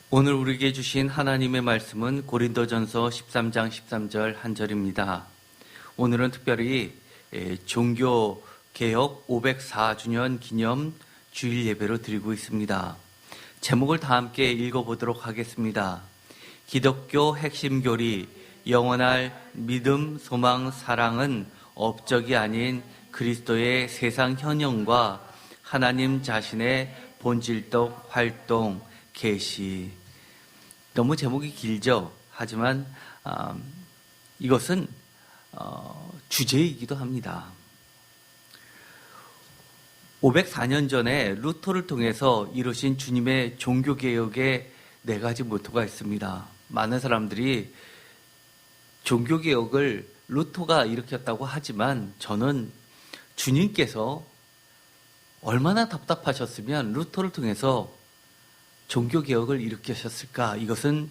오늘 우리에게 주신 하나님의 말씀은 고린도전서 13장 13절 한 절입니다. 오늘은 특별히 종교개혁 504주년 기념 주일 예배로 드리고 있습니다. 제목을 다 함께 읽어보도록 하겠습니다. 기독교 핵심 교리, 영원할 믿음, 소망, 사랑은 업적이 아닌 그리스도의 세상 현형과 하나님 자신의 본질적 활동, 계시. 너무 제목이 길죠. 하지만 이것은 주제이기도 합니다. 504년 전에 루터를 통해서 이루신 주님의 종교개혁의 4가지 모토가 있습니다. 많은 사람들이 종교개혁을 루터가 일으켰다고 하지만 저는 주님께서 얼마나 답답하셨으면 루터를 통해서 종교개혁을 일으키셨을까? 이것은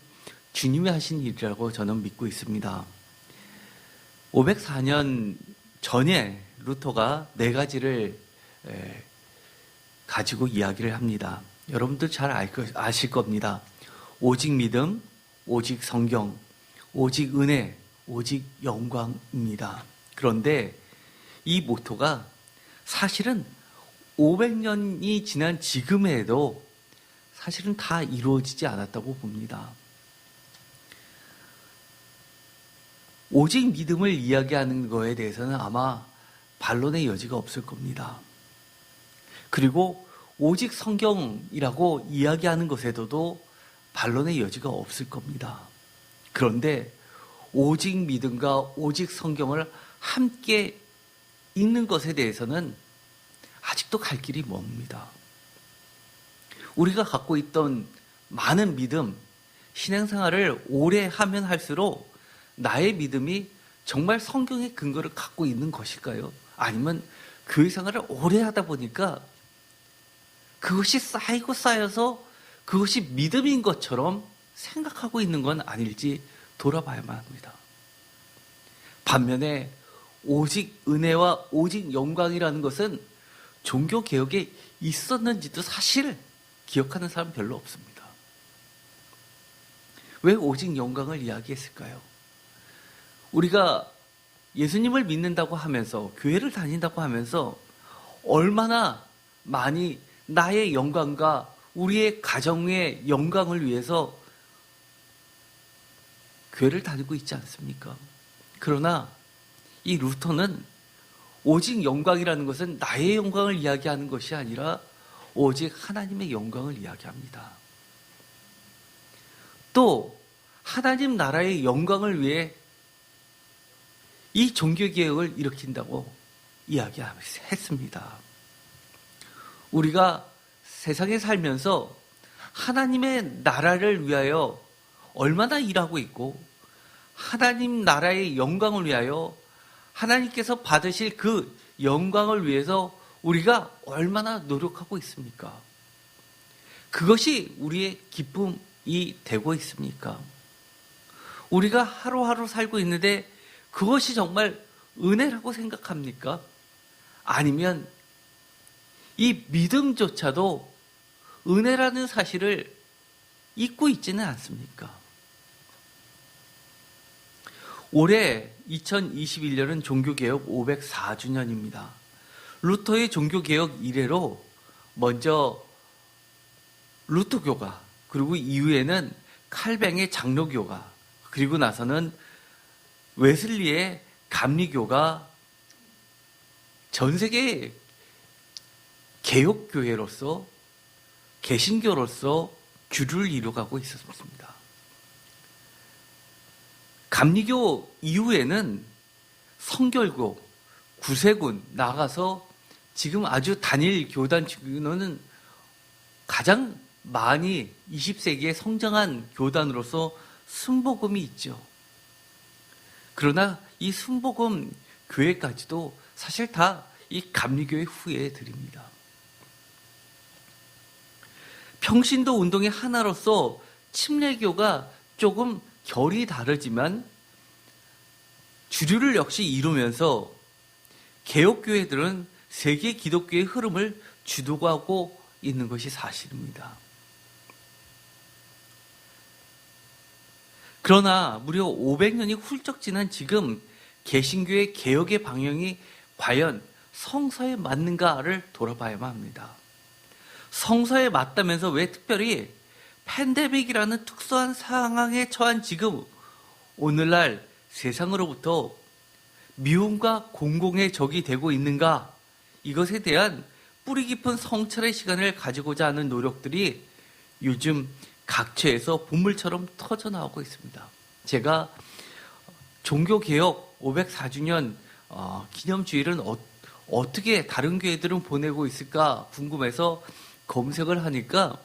주님이 하신 일이라고 저는 믿고 있습니다. 504년 전에 루터가 4가지를 가지고 이야기를 합니다. 여러분들 잘 아실 겁니다. 오직 믿음, 오직 성경, 오직 은혜, 오직 영광입니다. 그런데 이 모토가 사실은 500년이 지난 지금에도 사실은 다 이루어지지 않았다고 봅니다. 오직 믿음을 이야기하는 거에 대해서는 아마 반론의 여지가 없을 겁니다. 그리고 오직 성경이라고 이야기하는 것에도 반론의 여지가 없을 겁니다. 그런데 오직 믿음과 오직 성경을 함께 읽는 것에 대해서는 아직도 갈 길이 멉니다. 우리가 갖고 있던 많은 믿음, 신앙생활을 오래 하면 할수록 나의 믿음이 정말 성경의 근거를 갖고 있는 것일까요? 아니면 교회 생활을 오래 하다 보니까 그것이 쌓이고 쌓여서 그것이 믿음인 것처럼 생각하고 있는 건 아닐지 돌아봐야만 합니다. 반면에 오직 은혜와 오직 영광이라는 것은 종교개혁에 있었는지도 사실 기억하는 사람 별로 없습니다. 왜 오직 영광을 이야기했을까요? 우리가 예수님을 믿는다고 하면서 교회를 다닌다고 하면서 얼마나 많이 나의 영광과 우리의 가정의 영광을 위해서 교회를 다니고 있지 않습니까? 그러나 이 루터는 오직 영광이라는 것은 나의 영광을 이야기하는 것이 아니라 오직 하나님의 영광을 이야기합니다. 또 하나님 나라의 영광을 위해 이 종교개혁을 일으킨다고 이야기했습니다. 우리가 세상에 살면서 하나님의 나라를 위하여 얼마나 일하고 있고 하나님 나라의 영광을 위하여 하나님께서 받으실 그 영광을 위해서 우리가 얼마나 노력하고 있습니까? 그것이 우리의 기쁨이 되고 있습니까? 우리가 하루하루 살고 있는데 그것이 정말 은혜라고 생각합니까? 아니면 이 믿음조차도 은혜라는 사실을 잊고 있지는 않습니까? 올해 2021년은 종교개혁 504주년입니다. 루터의 종교개혁 이래로 먼저 루터교가, 그리고 이후에는 칼뱅의 장로교가, 그리고 나서는 웨슬리의 감리교가 전 세계 개혁교회로서 개신교로서 주류를 이루어가고 있었습니다. 감리교 이후에는 성결교, 구세군 나아가서 지금 아주 단일 교단 중에는 가장 많이 20세기에 성장한 교단으로서 순복음이 있죠. 그러나 이 순복음 교회까지도 사실 다 이 감리교의 후예들입니다. 평신도 운동의 하나로서 침례교가 조금 결이 다르지만 주류를 역시 이루면서 개혁교회들은 세계 기독교의 흐름을 주도하고 있는 것이 사실입니다. 그러나 무려 500년이 훌쩍 지난 지금 개신교의 개혁의 방향이 과연 성서에 맞는가를 돌아봐야만 합니다. 성서에 맞다면서 왜 특별히 팬데믹이라는 특수한 상황에 처한 지금 오늘날 세상으로부터 미움과 공공의 적이 되고 있는가? 이것에 대한 뿌리 깊은 성찰의 시간을 가지고자 하는 노력들이 요즘 각처에서 보물처럼 터져나오고 있습니다. 제가 종교개혁 504주년 기념주일은 어떻게 다른 교회들은 보내고 있을까 궁금해서 검색을 하니까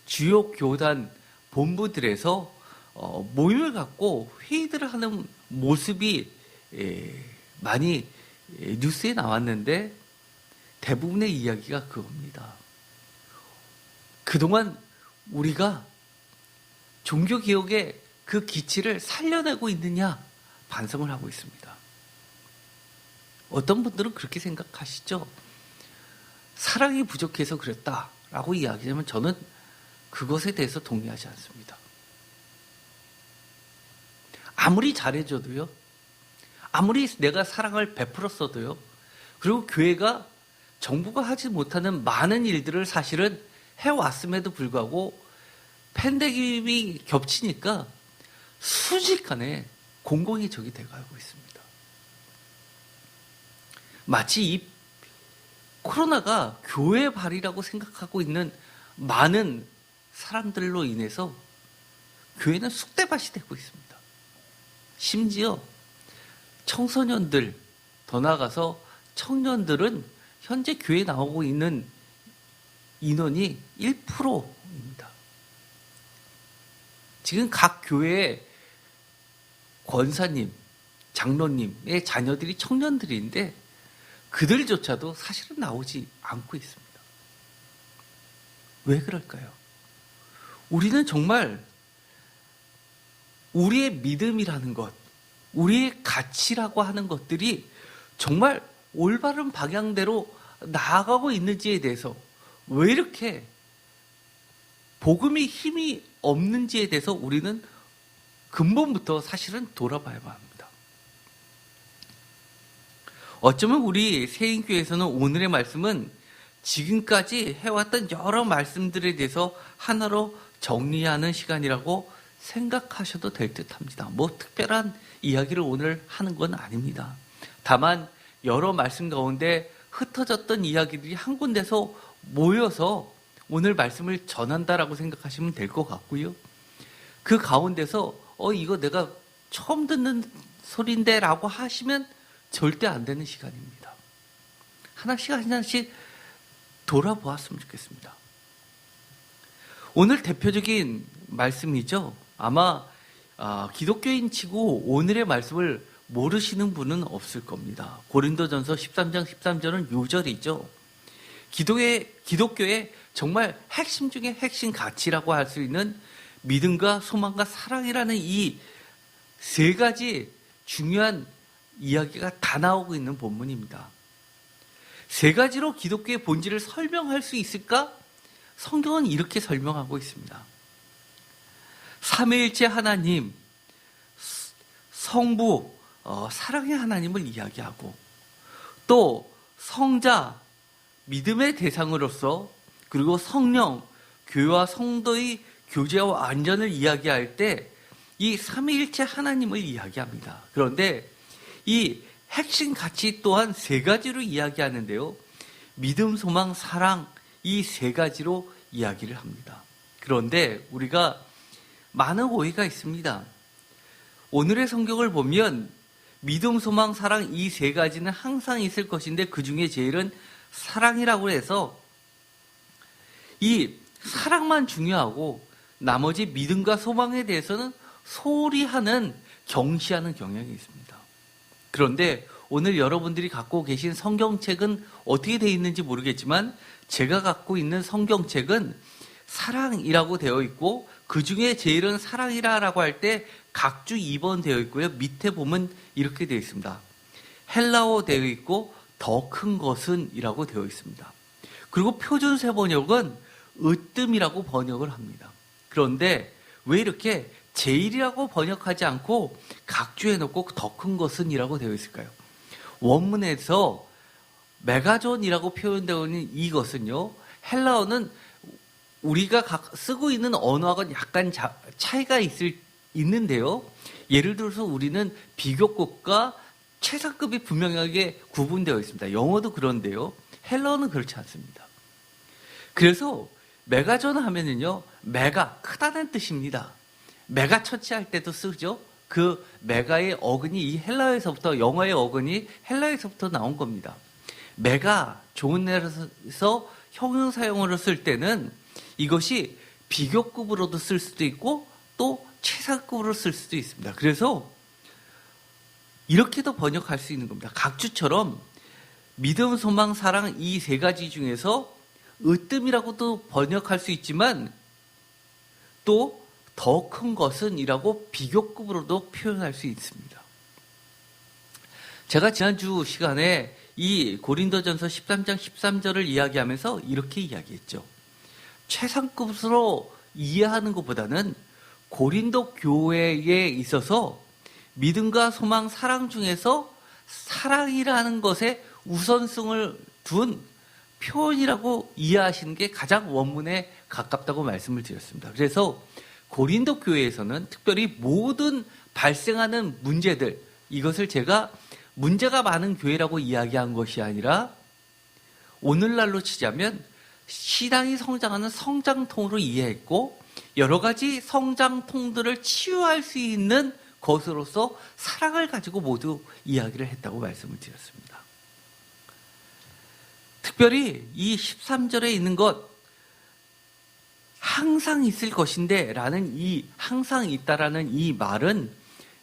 주요 교단 본부들에서 모임을 갖고 회의들을 하는 모습이 많이 뉴스에 나왔는데 대부분의 이야기가 그겁니다. 그동안 우리가 종교개혁의 그 기치를 살려내고 있느냐 반성을 하고 있습니다. 어떤 분들은 그렇게 생각하시죠. 사랑이 부족해서 그랬다라고 이야기하면 저는 그것에 대해서 동의하지 않습니다. 아무리 잘해줘도요, 아무리 내가 사랑을 베풀었어도요, 그리고 교회가 정부가 하지 못하는 많은 일들을 사실은 해왔음에도 불구하고 팬데믹이 겹치니까 순식간에 공공의 적이 돼가고 있습니다. 마치 이 코로나가 교회 발이라고 생각하고 있는 많은 사람들로 인해서 교회는 쑥대밭이 되고 있습니다. 심지어 청소년들, 더 나아가서 청년들은 현재 교회에 나오고 있는 인원이 1%입니다. 지금 각 교회의 권사님, 장로님의 자녀들이 청년들인데 그들조차도 사실은 나오지 않고 있습니다. 왜 그럴까요? 우리는 정말 우리의 믿음이라는 것, 우리의 가치라고 하는 것들이 정말 올바른 방향대로 나아가고 있는지에 대해서 왜 이렇게 복음이 힘이 없는지에 대해서 우리는 근본부터 사실은 돌아봐야만 합니다. 어쩌면 우리 세인교회에서는 오늘의 말씀은 지금까지 해왔던 여러 말씀들에 대해서 하나로 정리하는 시간이라고 생각하셔도 될 듯합니다. 뭐 특별한 이야기를 오늘 하는 건 아닙니다. 다만 여러 말씀 가운데 흩어졌던 이야기들이 한 군데서 모여서 오늘 말씀을 전한다라고 생각하시면 될 것 같고요. 그 가운데서 이거 내가 처음 듣는 소리인데 라고 하시면 절대 안 되는 시간입니다. 하나씩 돌아보았으면 좋겠습니다. 오늘 대표적인 말씀이죠. 아마 기독교인 치고 오늘의 말씀을 모르시는 분은 없을 겁니다. 고린도전서 13장 13절은 요절이죠. 기독교의 정말 핵심 중에 핵심 가치라고 할 수 있는 믿음과 소망과 사랑이라는 이 세 가지 중요한 이야기가 다 나오고 있는 본문입니다. 세 가지로 기독교의 본질을 설명할 수 있을까? 성경은 이렇게 설명하고 있습니다. 삼위일체 하나님, 성부, 사랑의 하나님을 이야기하고 또 성자, 믿음의 대상으로서 그리고 성령, 교회와 성도의 교제와 완전을 이야기할 때 이 삼위일체 하나님을 이야기합니다. 그런데 이 핵심 가치 또한 세 가지로 이야기하는데요. 믿음, 소망, 사랑 이 세 가지로 이야기를 합니다. 그런데 우리가 많은 오해가 있습니다. 오늘의 성경을 보면 믿음, 소망, 사랑 이 세 가지는 항상 있을 것인데 그 중에 제일은 사랑이라고 해서 이 사랑만 중요하고 나머지 믿음과 소망에 대해서는 소홀히 하는, 경시하는 경향이 있습니다. 그런데 오늘 여러분들이 갖고 계신 성경책은 어떻게 되어 있는지 모르겠지만 제가 갖고 있는 성경책은 사랑이라고 되어 있고 그 중에 제일은 사랑이라고 할 때 각주 2번 되어 있고요. 밑에 보면 이렇게 되어 있습니다. 헬라어 되어 있고 더 큰 것은 이라고 되어 있습니다. 그리고 표준세 번역은 으뜸이라고 번역을 합니다. 그런데 왜 이렇게 제일이라고 번역하지 않고 각주해놓고 더 큰 것은 이라고 되어 있을까요? 원문에서 메가존이라고 표현되어 있는 이것은요, 헬라어는 우리가 쓰고 있는 언어하고는 약간 차이가 있는데요. 예를 들어서 우리는 비교급과 최상급이 분명하게 구분되어 있습니다. 영어도 그런데요. 헬라어는 그렇지 않습니다. 그래서 메가존 하면은요, 메가, 크다는 뜻입니다. 메가 처치할 때도 쓰죠. 그 메가의 어근이 이 헬라어에서부터, 영어의 어근이 헬라어에서부터 나온 겁니다. 메가, 좋은 데서 형용사용어로 쓸 때는 이것이 비교급으로도 쓸 수도 있고 또 최상급으로 쓸 수도 있습니다. 그래서 이렇게도 번역할 수 있는 겁니다. 각주처럼 믿음, 소망, 사랑 이 세 가지 중에서 으뜸이라고도 번역할 수 있지만 또 더 큰 것은 이라고 비교급으로도 표현할 수 있습니다. 제가 지난주 시간에 이 고린도전서 13장 13절을 이야기하면서 이렇게 이야기했죠. 최상급으로 이해하는 것보다는 고린도 교회에 있어서 믿음과 소망, 사랑 중에서 사랑이라는 것에 우선성을 둔 표현이라고 이해하시는 게 가장 원문에 가깝다고 말씀을 드렸습니다. 그래서 고린도 교회에서는 특별히 모든 발생하는 문제들, 이것을 제가 문제가 많은 교회라고 이야기한 것이 아니라 오늘날로 치자면 신앙이 성장하는 성장통으로 이해했고 여러 가지 성장통들을 치유할 수 있는 것으로서 사랑을 가지고 모두 이야기를 했다고 말씀을 드렸습니다. 특별히 이 13절에 있는 것, 항상 있을 것인데 라는 이 항상 있다라는 이 말은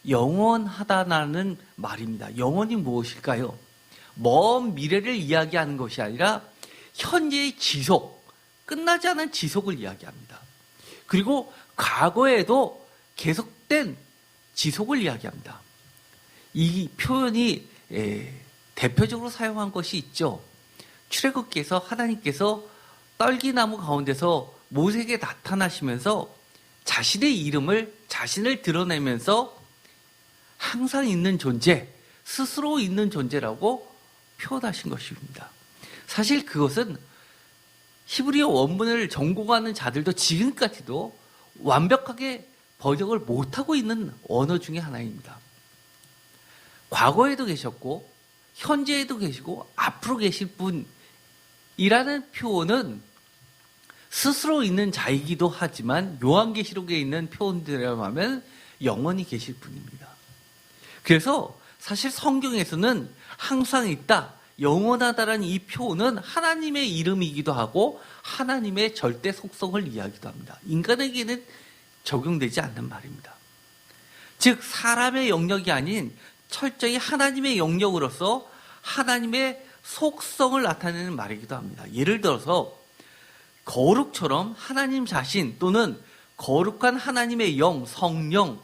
영원하다라는 말입니다. 영원이 무엇일까요? 먼 미래를 이야기하는 것이 아니라 현재의 지속, 끝나지 않은 지속을 이야기합니다. 그리고 과거에도 계속된 지속을 이야기합니다. 이 표현이 대표적으로 사용한 것이 있죠. 출애굽기에서 하나님께서 떨기나무 가운데서 모세에게 나타나시면서 자신을 드러내면서 항상 있는 존재, 스스로 있는 존재라고 표현하신 것입니다. 사실 그것은 히브리어 원문을 전공하는 자들도 지금까지도 완벽하게 번역을 못하고 있는 언어 중에 하나입니다. 과거에도 계셨고 현재에도 계시고 앞으로 계실 분이라는 표현은 스스로 있는 자이기도 하지만 요한계시록에 있는 표현들이라고 하면 영원히 계실 분입니다. 그래서 사실 성경에서는 항상 있다, 영원하다라는 이 표현은 하나님의 이름이기도 하고 하나님의 절대 속성을 이야기도 합니다. 인간에게는 적용되지 않는 말입니다. 즉 사람의 영역이 아닌 철저히 하나님의 영역으로서 하나님의 속성을 나타내는 말이기도 합니다. 예를 들어서 거룩처럼 하나님 자신 또는 거룩한 하나님의 영, 성령,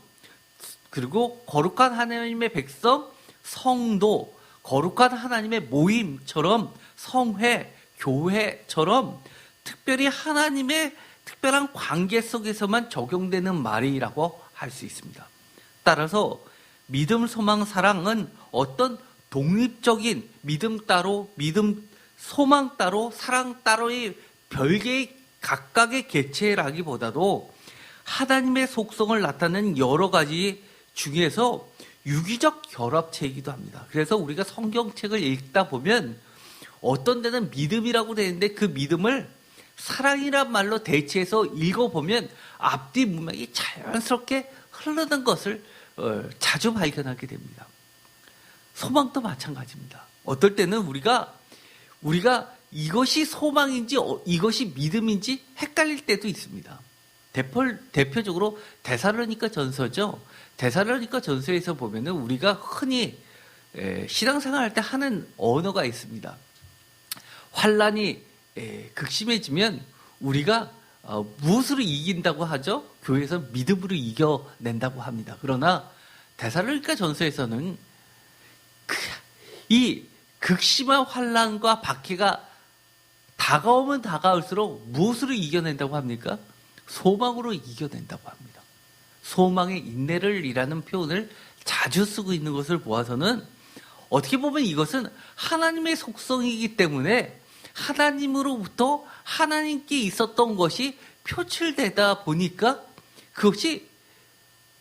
그리고 거룩한 하나님의 백성, 성도, 거룩한 하나님의 모임처럼 성회, 교회처럼 특별히 하나님의 특별한 관계 속에서만 적용되는 말이라고 할 수 있습니다. 따라서 믿음, 소망, 사랑은 어떤 독립적인 믿음 따로, 믿음, 소망 따로, 사랑 따로의 별개의 각각의 개체라기보다도 하나님의 속성을 나타내는 여러 가지 중에서 유기적 결합체이기도 합니다. 그래서 우리가 성경책을 읽다 보면 어떤 데는 믿음이라고 되어 있는데 그 믿음을 사랑이란 말로 대체해서 읽어보면 앞뒤 문맥이 자연스럽게 흐르는 것을 자주 발견하게 됩니다. 소망도 마찬가지입니다. 어떨 때는 우리가 이것이 소망인지 이것이 믿음인지 헷갈릴 때도 있습니다. 대표적으로 데살로니가 전서죠. 데살로니가 전서에서 보면은 우리가 흔히 신앙생활할 때 하는 언어가 있습니다. 환란이 극심해지면 우리가 무엇으로 이긴다고 하죠? 교회에서 믿음으로 이겨낸다고 합니다. 그러나 데살로니가 전서에서는 이 극심한 환란과 박해가 다가오면 다가올수록 무엇으로 이겨낸다고 합니까? 소망으로 이겨낸다고 합니다. 소망의 인내를 이라는 표현을 자주 쓰고 있는 것을 보아서는 어떻게 보면 이것은 하나님의 속성이기 때문에 하나님으로부터 하나님께 있었던 것이 표출되다 보니까 그것이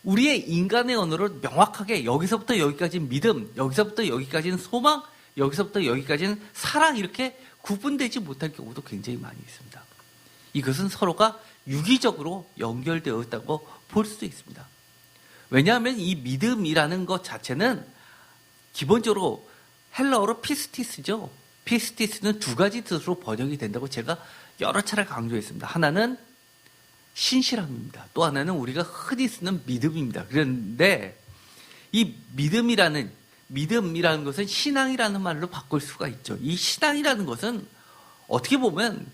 우리의 인간의 언어로 명확하게 여기서부터 여기까지는 믿음, 여기서부터 여기까지는 소망, 여기서부터 여기까지는 사랑 이렇게 구분되지 못할 경우도 굉장히 많이 있습니다. 이것은 서로가 유기적으로 연결되어 있다고 볼 수도 있습니다. 왜냐하면 이 믿음이라는 것 자체는 기본적으로 헬라어로 피스티스죠. 피스티스는 두 가지 뜻으로 번역이 된다고 제가 여러 차례 강조했습니다. 하나는 신실함입니다. 또 하나는 우리가 흔히 쓰는 믿음입니다. 그런데 이 믿음이라는 것은 신앙이라는 말로 바꿀 수가 있죠. 이 신앙이라는 것은 어떻게 보면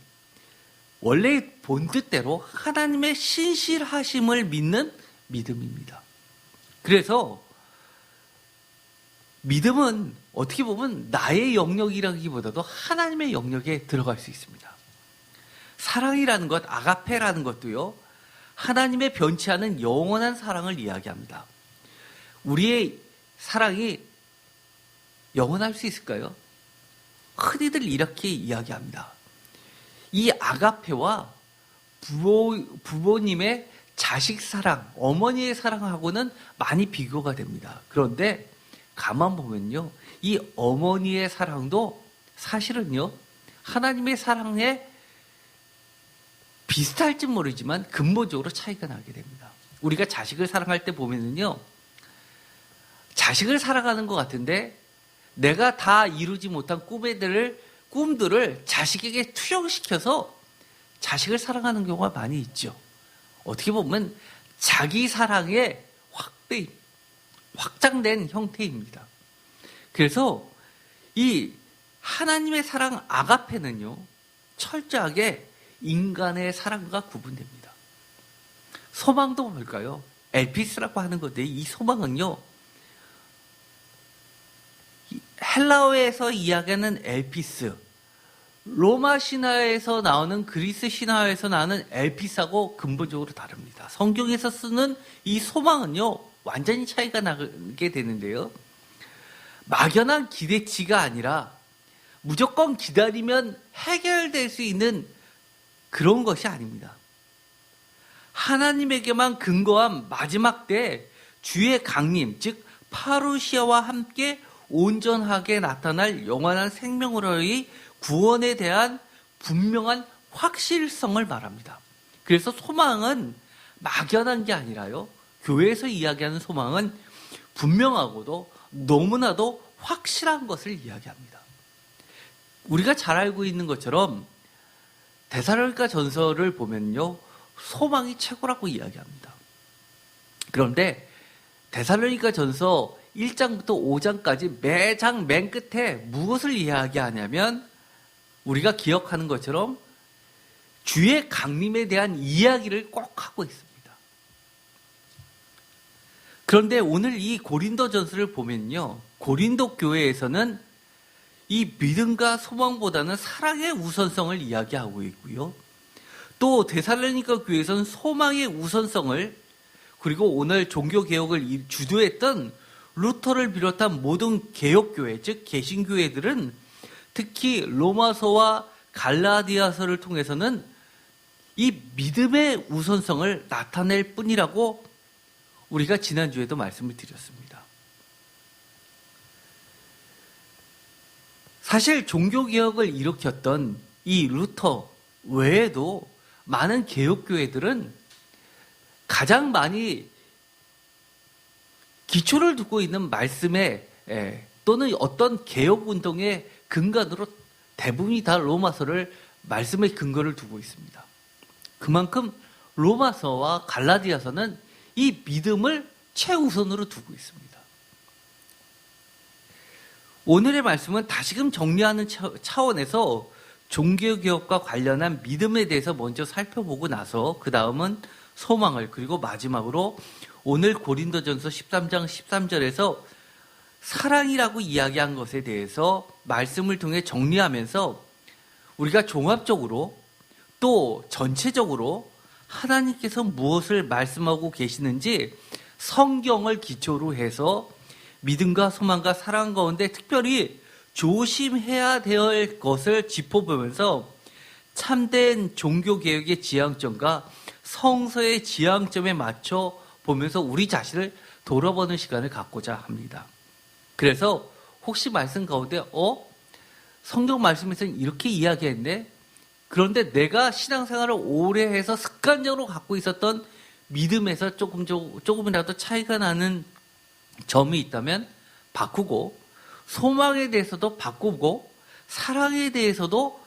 원래 본 뜻대로 하나님의 신실하심을 믿는 믿음입니다. 그래서 믿음은 어떻게 보면 나의 영역이라기보다도 하나님의 영역에 들어갈 수 있습니다. 사랑이라는 것, 아가페라는 것도요, 하나님의 변치 않은 영원한 사랑을 이야기합니다. 우리의 사랑이 영원할 수 있을까요? 흔히들 이렇게 이야기합니다. 이 아가페와 부모님의 자식 사랑, 어머니의 사랑하고는 많이 비교가 됩니다. 그런데 가만 보면요, 이 어머니의 사랑도 사실은요, 하나님의 사랑에 비슷할지 모르지만 근본적으로 차이가 나게 됩니다. 우리가 자식을 사랑할 때 보면은요, 자식을 사랑하는 것 같은데 내가 다 이루지 못한 꿈들을 자식에게 투영시켜서 자식을 사랑하는 경우가 많이 있죠. 어떻게 보면 자기 사랑의 확장된 형태입니다. 그래서 이 하나님의 사랑 아가페는요, 철저하게 인간의 사랑과 구분됩니다. 소망도 뭘까요? 엘피스라고 하는 건데, 이 소망은요, 헬라어에서 이야기하는 엘피스, 로마 신화에서 나오는 그리스 신화에서 나오는 엘피스하고 근본적으로 다릅니다. 성경에서 쓰는 이 소망은요, 완전히 차이가 나게 되는데요, 막연한 기대치가 아니라 무조건 기다리면 해결될 수 있는 그런 것이 아닙니다. 하나님에게만 근거한 마지막 때 주의 강림, 즉 파루시아와 함께 온전하게 나타날 영원한 생명으로의 구원에 대한 분명한 확실성을 말합니다. 그래서 소망은 막연한 게 아니라요, 교회에서 이야기하는 소망은 분명하고도 너무나도 확실한 것을 이야기합니다. 우리가 잘 알고 있는 것처럼 데살로니가 전서를 보면요, 소망이 최고라고 이야기합니다. 그런데 데살로니가 전서 1장부터 5장까지 매장 맨 끝에 무엇을 이야기하냐면, 우리가 기억하는 것처럼 주의 강림에 대한 이야기를 꼭 하고 있습니다. 그런데 오늘 이 고린도 전서를 보면요, 고린도 교회에서는 이 믿음과 소망보다는 사랑의 우선성을 이야기하고 있고요, 또 데살로니가 교회에서는 소망의 우선성을, 그리고 오늘 종교개혁을 주도했던 루터를 비롯한 모든 개혁교회, 즉 개신교회들은 특히 로마서와 갈라디아서를 통해서는 이 믿음의 우선성을 나타낼 뿐이라고 우리가 지난주에도 말씀을 드렸습니다. 사실 종교개혁을 일으켰던 이 루터 외에도 많은 개혁교회들은 가장 많이 기초를 두고 있는 말씀에 또는 어떤 개혁운동의 근간으로 대부분이 다 로마서를 말씀의 근거를 두고 있습니다. 그만큼 로마서와 갈라디아서는 이 믿음을 최우선으로 두고 있습니다. 오늘의 말씀은 다시금 정리하는 차원에서 종교개혁과 관련한 믿음에 대해서 먼저 살펴보고 나서 그 다음은 소망을, 그리고 마지막으로 오늘 고린도전서 13장 13절에서 사랑이라고 이야기한 것에 대해서 말씀을 통해 정리하면서 우리가 종합적으로 또 전체적으로 하나님께서 무엇을 말씀하고 계시는지 성경을 기초로 해서 믿음과 소망과 사랑 가운데 특별히 조심해야 될 것을 짚어보면서 참된 종교개혁의 지향점과 성서의 지향점에 맞춰 보면서 우리 자신을 돌아보는 시간을 갖고자 합니다. 그래서 혹시 말씀 가운데 성경 말씀에서는 이렇게 이야기했네? 그런데 내가 신앙생활을 오래 해서 습관적으로 갖고 있었던 믿음에서 조금이라도 차이가 나는 점이 있다면 바꾸고, 소망에 대해서도 바꾸고, 사랑에 대해서도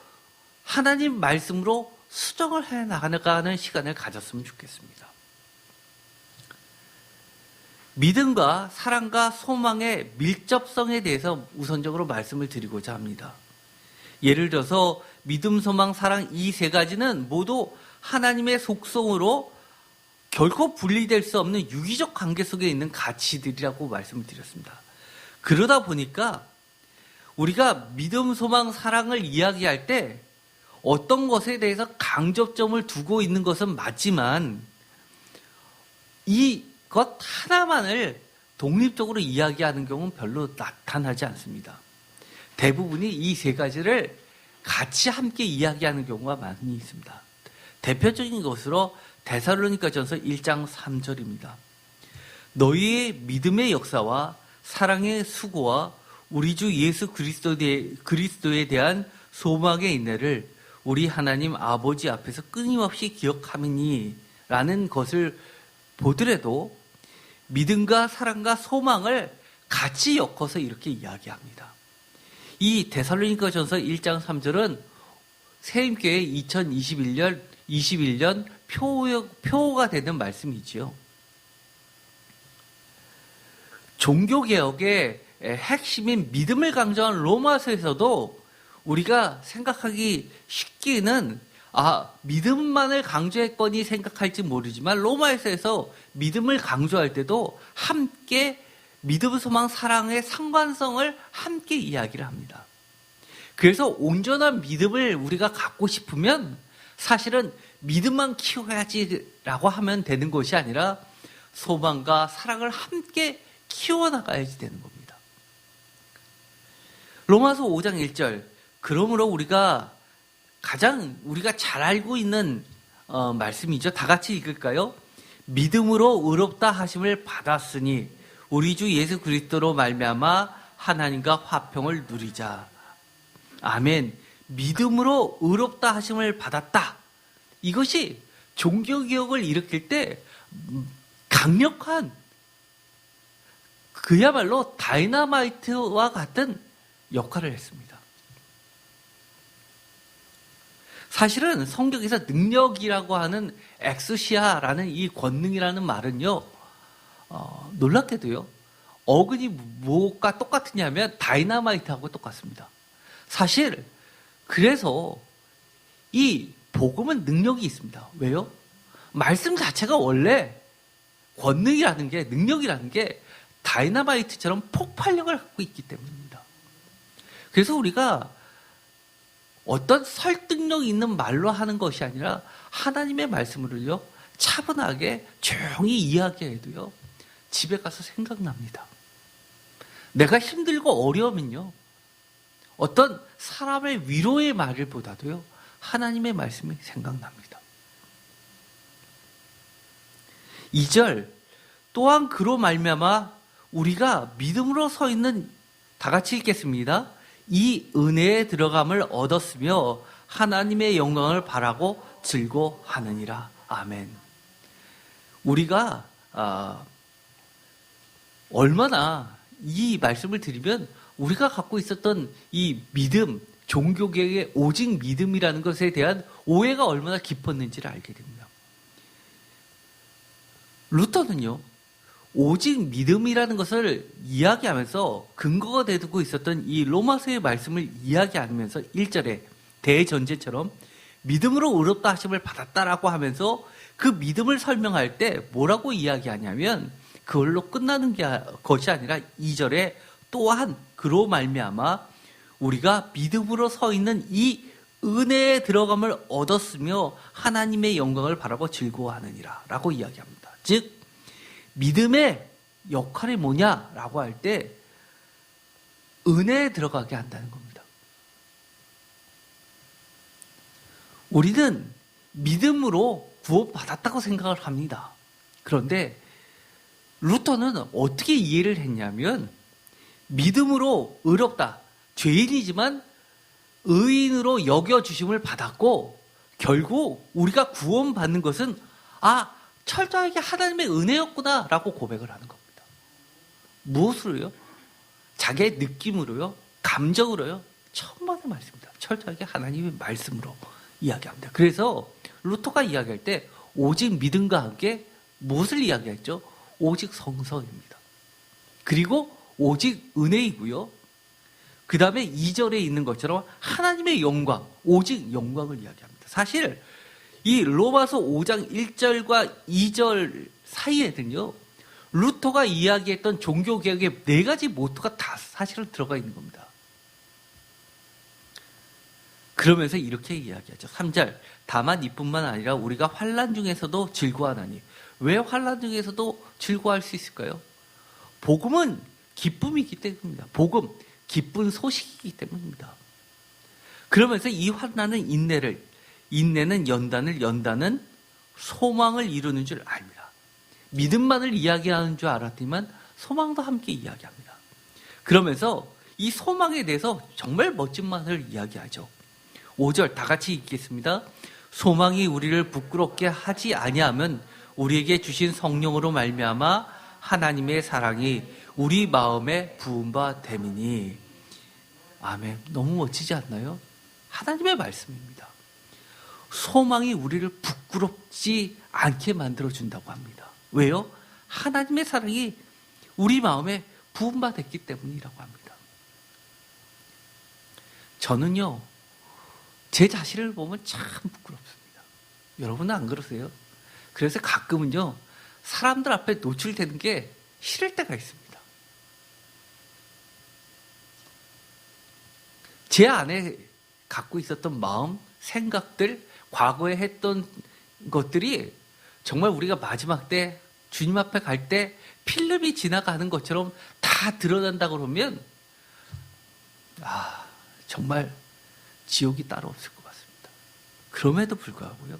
하나님 말씀으로 수정을 해 나가는 시간을 가졌으면 좋겠습니다. 믿음과 사랑과 소망의 밀접성에 대해서 우선적으로 말씀을 드리고자 합니다. 예를 들어서 믿음, 소망, 사랑 이 세 가지는 모두 하나님의 속성으로 결코 분리될 수 없는 유기적 관계 속에 있는 가치들이라고 말씀을 드렸습니다. 그러다 보니까 우리가 믿음, 소망, 사랑을 이야기할 때 어떤 것에 대해서 강조점을 두고 있는 것은 맞지만 이것 하나만을 독립적으로 이야기하는 경우는 별로 나타나지 않습니다. 대부분이 이 세 가지를 같이 함께 이야기하는 경우가 많이 있습니다. 대표적인 것으로 데살로니가전서 1장 3절입니다. 너희의 믿음의 역사와 사랑의 수고와 우리 주 예수 그리스도에 대한 소망의 인내를 우리 하나님 아버지 앞에서 끊임없이 기억함이니 라는 것을 보더라도 믿음과 사랑과 소망을 같이 엮어서 이렇게 이야기합니다. 이 데살로니가전서 1장 3절은 새임교회 2021년 표어가 되는 말씀이지요. 종교개혁의 핵심인 믿음을 강조한 로마서에서도 우리가 생각하기 쉽기는 믿음만을 강조했거니 생각할지 모르지만 로마서에서 믿음을 강조할 때도 함께 믿음, 소망, 사랑의 상관성을 함께 이야기를 합니다. 그래서 온전한 믿음을 우리가 갖고 싶으면 사실은 믿음만 키워야지라고 하면 되는 것이 아니라 소망과 사랑을 함께 키워나가야지 되는 겁니다. 로마서 5장 1절, 그러므로 우리가 잘 알고 있는 말씀이죠. 다 같이 읽을까요? 믿음으로 의롭다 하심을 받았으니 우리 주 예수 그리스도로 말미암아 하나님과 화평을 누리자. 아멘. 믿음으로 의롭다 하심을 받았다. 이것이 종교개혁을 일으킬 때 강력한, 그야말로 다이너마이트와 같은 역할을 했습니다. 사실은 성경에서 능력이라고 하는 엑스시아라는 이 권능이라는 말은요, 놀랍게도요, 어근이 뭐가 똑같으냐면 다이너마이트하고 똑같습니다. 사실 그래서 이 복음은 능력이 있습니다. 왜요? 말씀 자체가 원래 권능이라는 게, 능력이라는 게 다이너마이트처럼 폭발력을 갖고 있기 때문입니다. 그래서 우리가 어떤 설득력 있는 말로 하는 것이 아니라 하나님의 말씀을요, 차분하게 조용히 이야기해도요, 집에 가서 생각납니다. 내가 힘들고 어려우면요, 어떤 사람의 위로의 말을 보다도요, 하나님의 말씀이 생각납니다. 2절, 또한 그로 말미암아 우리가 믿음으로 서 있는, 다 같이 읽겠습니다. 이 은혜에 들어감을 얻었으며 하나님의 영광을 바라고 즐거워하느니라. 아멘. 우리가 얼마나 이 말씀을 드리면 우리가 갖고 있었던 이 믿음, 종교계의 오직 믿음이라는 것에 대한 오해가 얼마나 깊었는지를 알게 됩니다. 루터는요, 오직 믿음이라는 것을 이야기하면서 근거가 되고 있었던 이 로마서의 말씀을 이야기하면서 1절에 대전제처럼 믿음으로 의롭다 하심을 받았다라고 하면서 그 믿음을 설명할 때 뭐라고 이야기하냐면 그걸로 끝나는 것이 아니라 2절에 또한 그로 말미암아 우리가 믿음으로 서 있는 이 은혜에 들어감을 얻었으며 하나님의 영광을 바라보 즐거워하느니라 라고 이야기합니다. 즉 믿음의 역할이 뭐냐라고 할 때 은혜에 들어가게 한다는 겁니다. 우리는 믿음으로 구원받았다고 생각을 합니다. 그런데 루터는 어떻게 이해를 했냐면 믿음으로 의롭다, 죄인이지만 의인으로 여겨주심을 받았고 결국 우리가 구원받는 것은 철저하게 하나님의 은혜였구나 라고 고백을 하는 겁니다. 무엇으로요? 자기의 느낌으로요? 감정으로요? 천만의 말씀입니다. 철저하게 하나님의 말씀으로 이야기합니다. 그래서 루터가 이야기할 때 오직 믿음과 함께 무엇을 이야기했죠? 오직 성성입니다. 그리고 오직 은혜이고요. 그 다음에 2절에 있는 것처럼 하나님의 영광, 오직 영광을 이야기합니다. 사실 이 로마서 5장 1절과 2절 사이에는요, 루터가 이야기했던 종교개혁의 4가지 모토가 다 사실은 들어가 있는 겁니다. 그러면서 이렇게 이야기하죠. 3절, 다만 이뿐만 아니라 우리가 환난 중에서도 즐거워하나니. 왜 환난 중에서도 즐거워할 수 있을까요? 복음은 기쁨이기 때문입니다. 복음, 기쁜 소식이기 때문입니다. 그러면서 이 환난은 인내는 연단을, 연단은 소망을 이루는 줄 압니다. 믿음만을 이야기하는 줄 알았지만 소망도 함께 이야기합니다. 그러면서 이 소망에 대해서 정말 멋진 말을 이야기하죠. 5절 다 같이 읽겠습니다. 소망이 우리를 부끄럽게 하지 아니하면 우리에게 주신 성령으로 말미암아 하나님의 사랑이 우리 마음에 부은 바 됨이니. 아멘. 너무 멋지지 않나요? 하나님의 말씀입니다. 소망이 우리를 부끄럽지 않게 만들어준다고 합니다. 왜요? 하나님의 사랑이 우리 마음에 부은 바 됐기 때문이라고 합니다. 저는요, 제 자신을 보면 참 부끄럽습니다. 여러분은 안 그러세요? 그래서 가끔은요, 사람들 앞에 노출되는 게 싫을 때가 있습니다. 제 안에 갖고 있었던 마음, 생각들, 과거에 했던 것들이 정말 우리가 마지막 때 주님 앞에 갈 때 필름이 지나가는 것처럼 다 드러난다 그러면 정말 지옥이 따로 없을 것 같습니다. 그럼에도 불구하고요,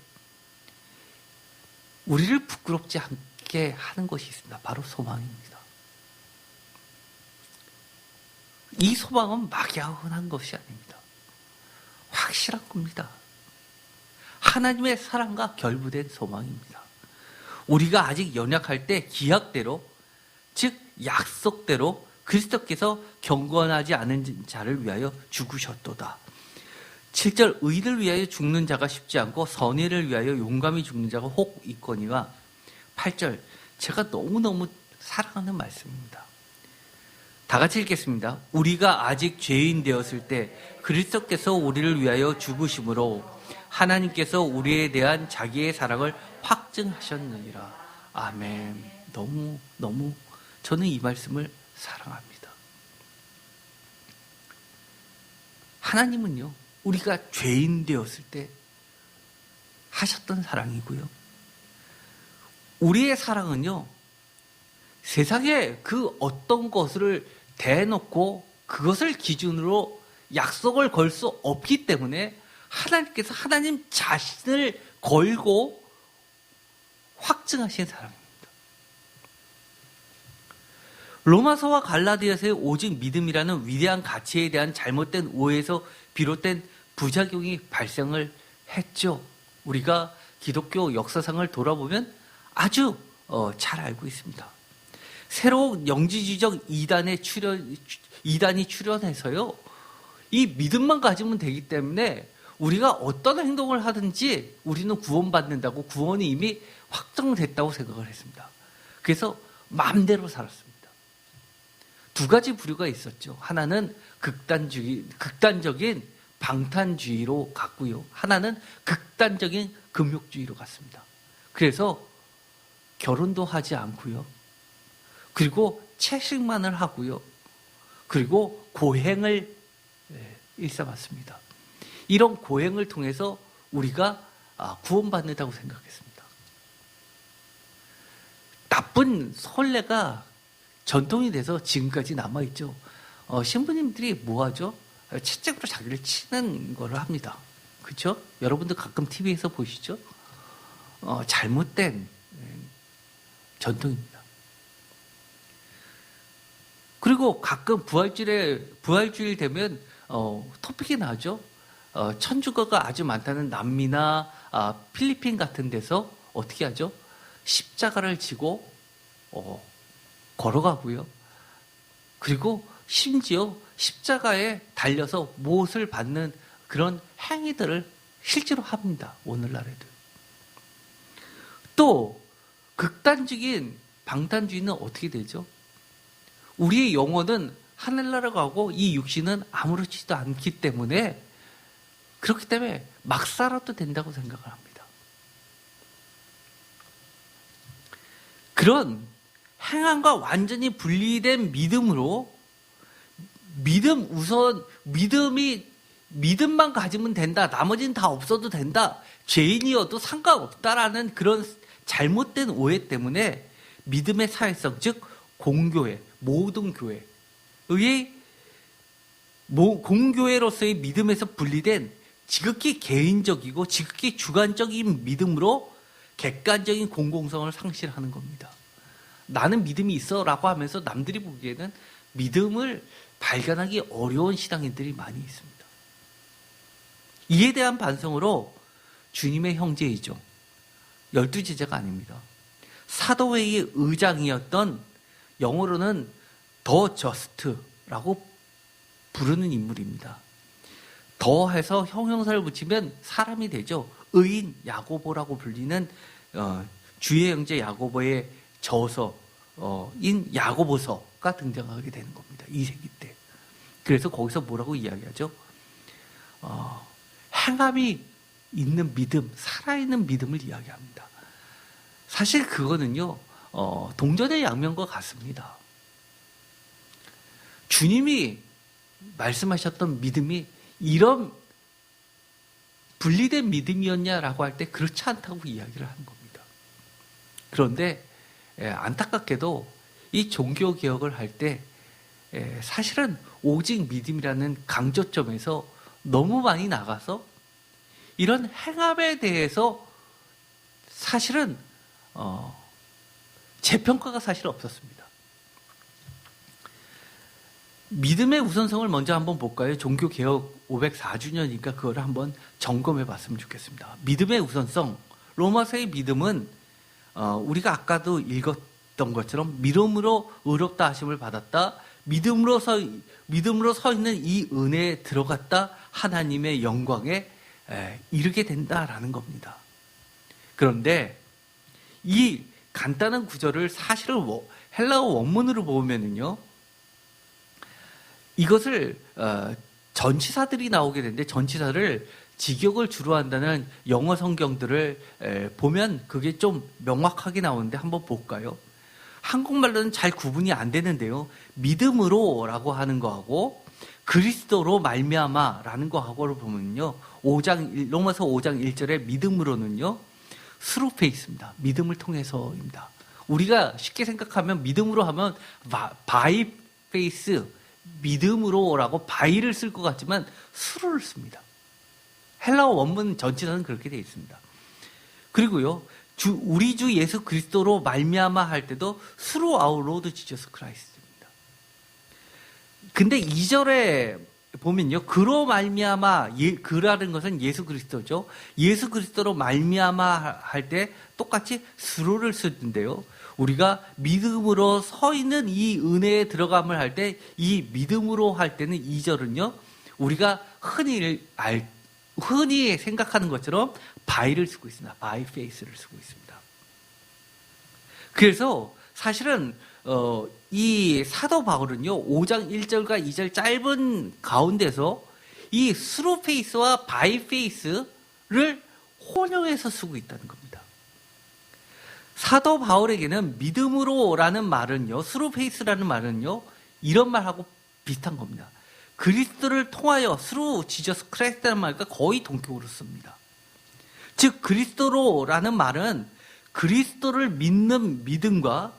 우리를 부끄럽지 않게 하는 것이 있습니다. 바로 소망입니다. 이 소망은 막연한 것이 아닙니다. 확실한 겁니다. 하나님의 사랑과 결부된 소망입니다. 우리가 아직 연약할 때 기약대로, 즉 약속대로 그리스도께서 경건하지 않은 자를 위하여 죽으셨도다. 7절 의를 위하여 죽는 자가 쉽지 않고 선의를 위하여 용감히 죽는 자가 혹 있거니와. 8절 제가 너무너무 사랑하는 말씀입니다. 다 같이 읽겠습니다. 우리가 아직 죄인 되었을 때 그리스도께서 우리를 위하여 죽으심으로 하나님께서 우리에 대한 자기의 사랑을 확증하셨느니라. 아멘. 너무 저는 이 말씀을 사랑합니다. 하나님은요, 우리가 죄인 되었을 때 하셨던 사랑이고요, 우리의 사랑은요, 세상에 그 어떤 것을 대놓고 그것을 기준으로 약속을 걸 수 없기 때문에 하나님께서 하나님 자신을 걸고 확증하신 사랑입니다. 로마서와 갈라디아서의 오직 믿음이라는 위대한 가치에 대한 잘못된 오해에서 비롯된 부작용이 발생을 했죠. 우리가 기독교 역사상을 돌아보면 아주 잘 알고 있습니다. 새로운 영지주의적 이단이 출현해서요, 이 믿음만 가지면 되기 때문에 우리가 어떤 행동을 하든지 우리는 구원받는다고, 구원이 이미 확정됐다고 생각을 했습니다. 그래서 마음대로 살았습니다. 2가지 부류가 있었죠. 하나는 극단적인 방탄주의로 갔고요, 하나는 극단적인 금욕주의로 갔습니다. 그래서 결혼도 하지 않고요, 그리고 채식만을 하고요, 그리고 고행을 일삼았습니다. 이런 고행을 통해서 우리가 구원받는다고 생각했습니다. 나쁜 선례가 전통이 돼서 지금까지 남아있죠. 신부님들이 뭐 하죠? 채찍으로 자기를 치는 거를 합니다. 그렇죠? 여러분들 가끔 TV에서 보시죠? 잘못된 전통입니다. 그리고 가끔 부활주일 되면 토픽이 나죠. 천주교가 아주 많다는 남미나 필리핀 같은 데서 어떻게 하죠? 십자가를 지고 걸어가고요. 그리고 심지어 십자가에 달려서 못을 받는 그런 행위들을 실제로 합니다. 오늘날에도. 또 극단적인 방탄주의는 어떻게 되죠? 우리의 영혼은 하늘나라 가고 이 육신은 아무렇지도 않기 때문에, 그렇기 때문에 막 살아도 된다고 생각을 합니다. 그런 행함과 완전히 분리된 믿음으로 믿음만 가지면 된다. 나머지는 다 없어도 된다. 죄인이어도 상관없다라는 그런 잘못된 오해 때문에 믿음의 사회성, 즉 공교회, 모든 교회의 공교회로서의 믿음에서 분리된 지극히 개인적이고 지극히 주관적인 믿음으로 객관적인 공공성을 상실하는 겁니다. 나는 믿음이 있어 라고 하면서 남들이 보기에는 믿음을 발견하기 어려운 신앙인들이 많이 있습니다. 이에 대한 반성으로 주님의 형제이죠. 12제자가 아닙니다. 사도회의 의장이었던, 영어로는 더 저스트라고 부르는 인물입니다. 더해서 형용사를 붙이면 사람이 되죠. 의인 야고보라고 불리는 주의 형제 야고보의 저서인 야고보서가 등장하게 되는 겁니다. 2세기 때. 그래서 거기서 뭐라고 이야기하죠? 행함이 있는 믿음, 살아있는 믿음을 이야기합니다. 사실 그거는요, 동전의 양면과 같습니다. 주님이 말씀하셨던 믿음이 이런 분리된 믿음이었냐라고 할 때 그렇지 않다고 이야기를 하는 겁니다. 그런데 안타깝게도 이 종교개혁을 할 때 사실은 오직 믿음이라는 강조점에서 너무 많이 나가서 이런 행함에 대해서 사실은 재평가가 사실 없었습니다. 믿음의 우선성을 먼저 한번 볼까요? 종교개혁 504주년이니까 그걸 한번 점검해 봤으면 좋겠습니다. 믿음의 우선성, 로마서의 믿음은 우리가 아까도 읽었던 것처럼 믿음으로 의롭다 하심을 받았다, 믿음으로 서 있는 이 은혜에 들어갔다, 하나님의 영광에 이르게 된다라는 겁니다. 그런데 이 간단한 구절을 사실은 헬라어 원문으로 보면은요, 이것을 전치사들이 나오게 되는데, 전치사를 직역을 주로 한다는 영어 성경들을 보면 그게 좀 명확하게 나오는데 한번 볼까요? 한국말로는 잘 구분이 안 되는데요, 믿음으로라고 하는 거하고 그리스도로 말미암아라는 거하고를 보면요, 로마서 5장 1절에 믿음으로는요, 스루 페이스입니다. 믿음을 통해서입니다. 우리가 쉽게 생각하면 믿음으로 하면 바이 페이스, 믿음으로라고 바이를 쓸 것 같지만 스루를 씁니다. 헬라어 원문 전치사는 그렇게 되어 있습니다. 그리고요, 우리 주 예수 그리스도로 말미암아 할 때도 through our Lord Jesus Christ입니다. 근데 2절에 보면요, 그로 말미암아, 그라는 것은 예수 그리스도죠. 예수 그리스도로 말미암아 할 때 똑같이 through를 쓰는데요, 우리가 믿음으로 서 있는 이 은혜에 들어감을 할 때, 이 믿음으로 할 때는 2절은요, 우리가 흔히 생각하는 것처럼 by를 쓰고 있습니다. by faith를 쓰고 있습니다. 그래서 사실은 이 사도 바울은요, 5장 1절과 2절 짧은 가운데서 이 through faith와 by faith를 혼용해서 쓰고 있다는 겁니다. 사도 바울에게는 믿음으로라는 말은요, through faith라는 말은요, 이런 말하고 비슷한 겁니다. 그리스도를 통하여 through Jesus Christ라는 말과 거의 동격으로 씁니다. 즉 그리스도로라는 말은 그리스도를 믿는 믿음과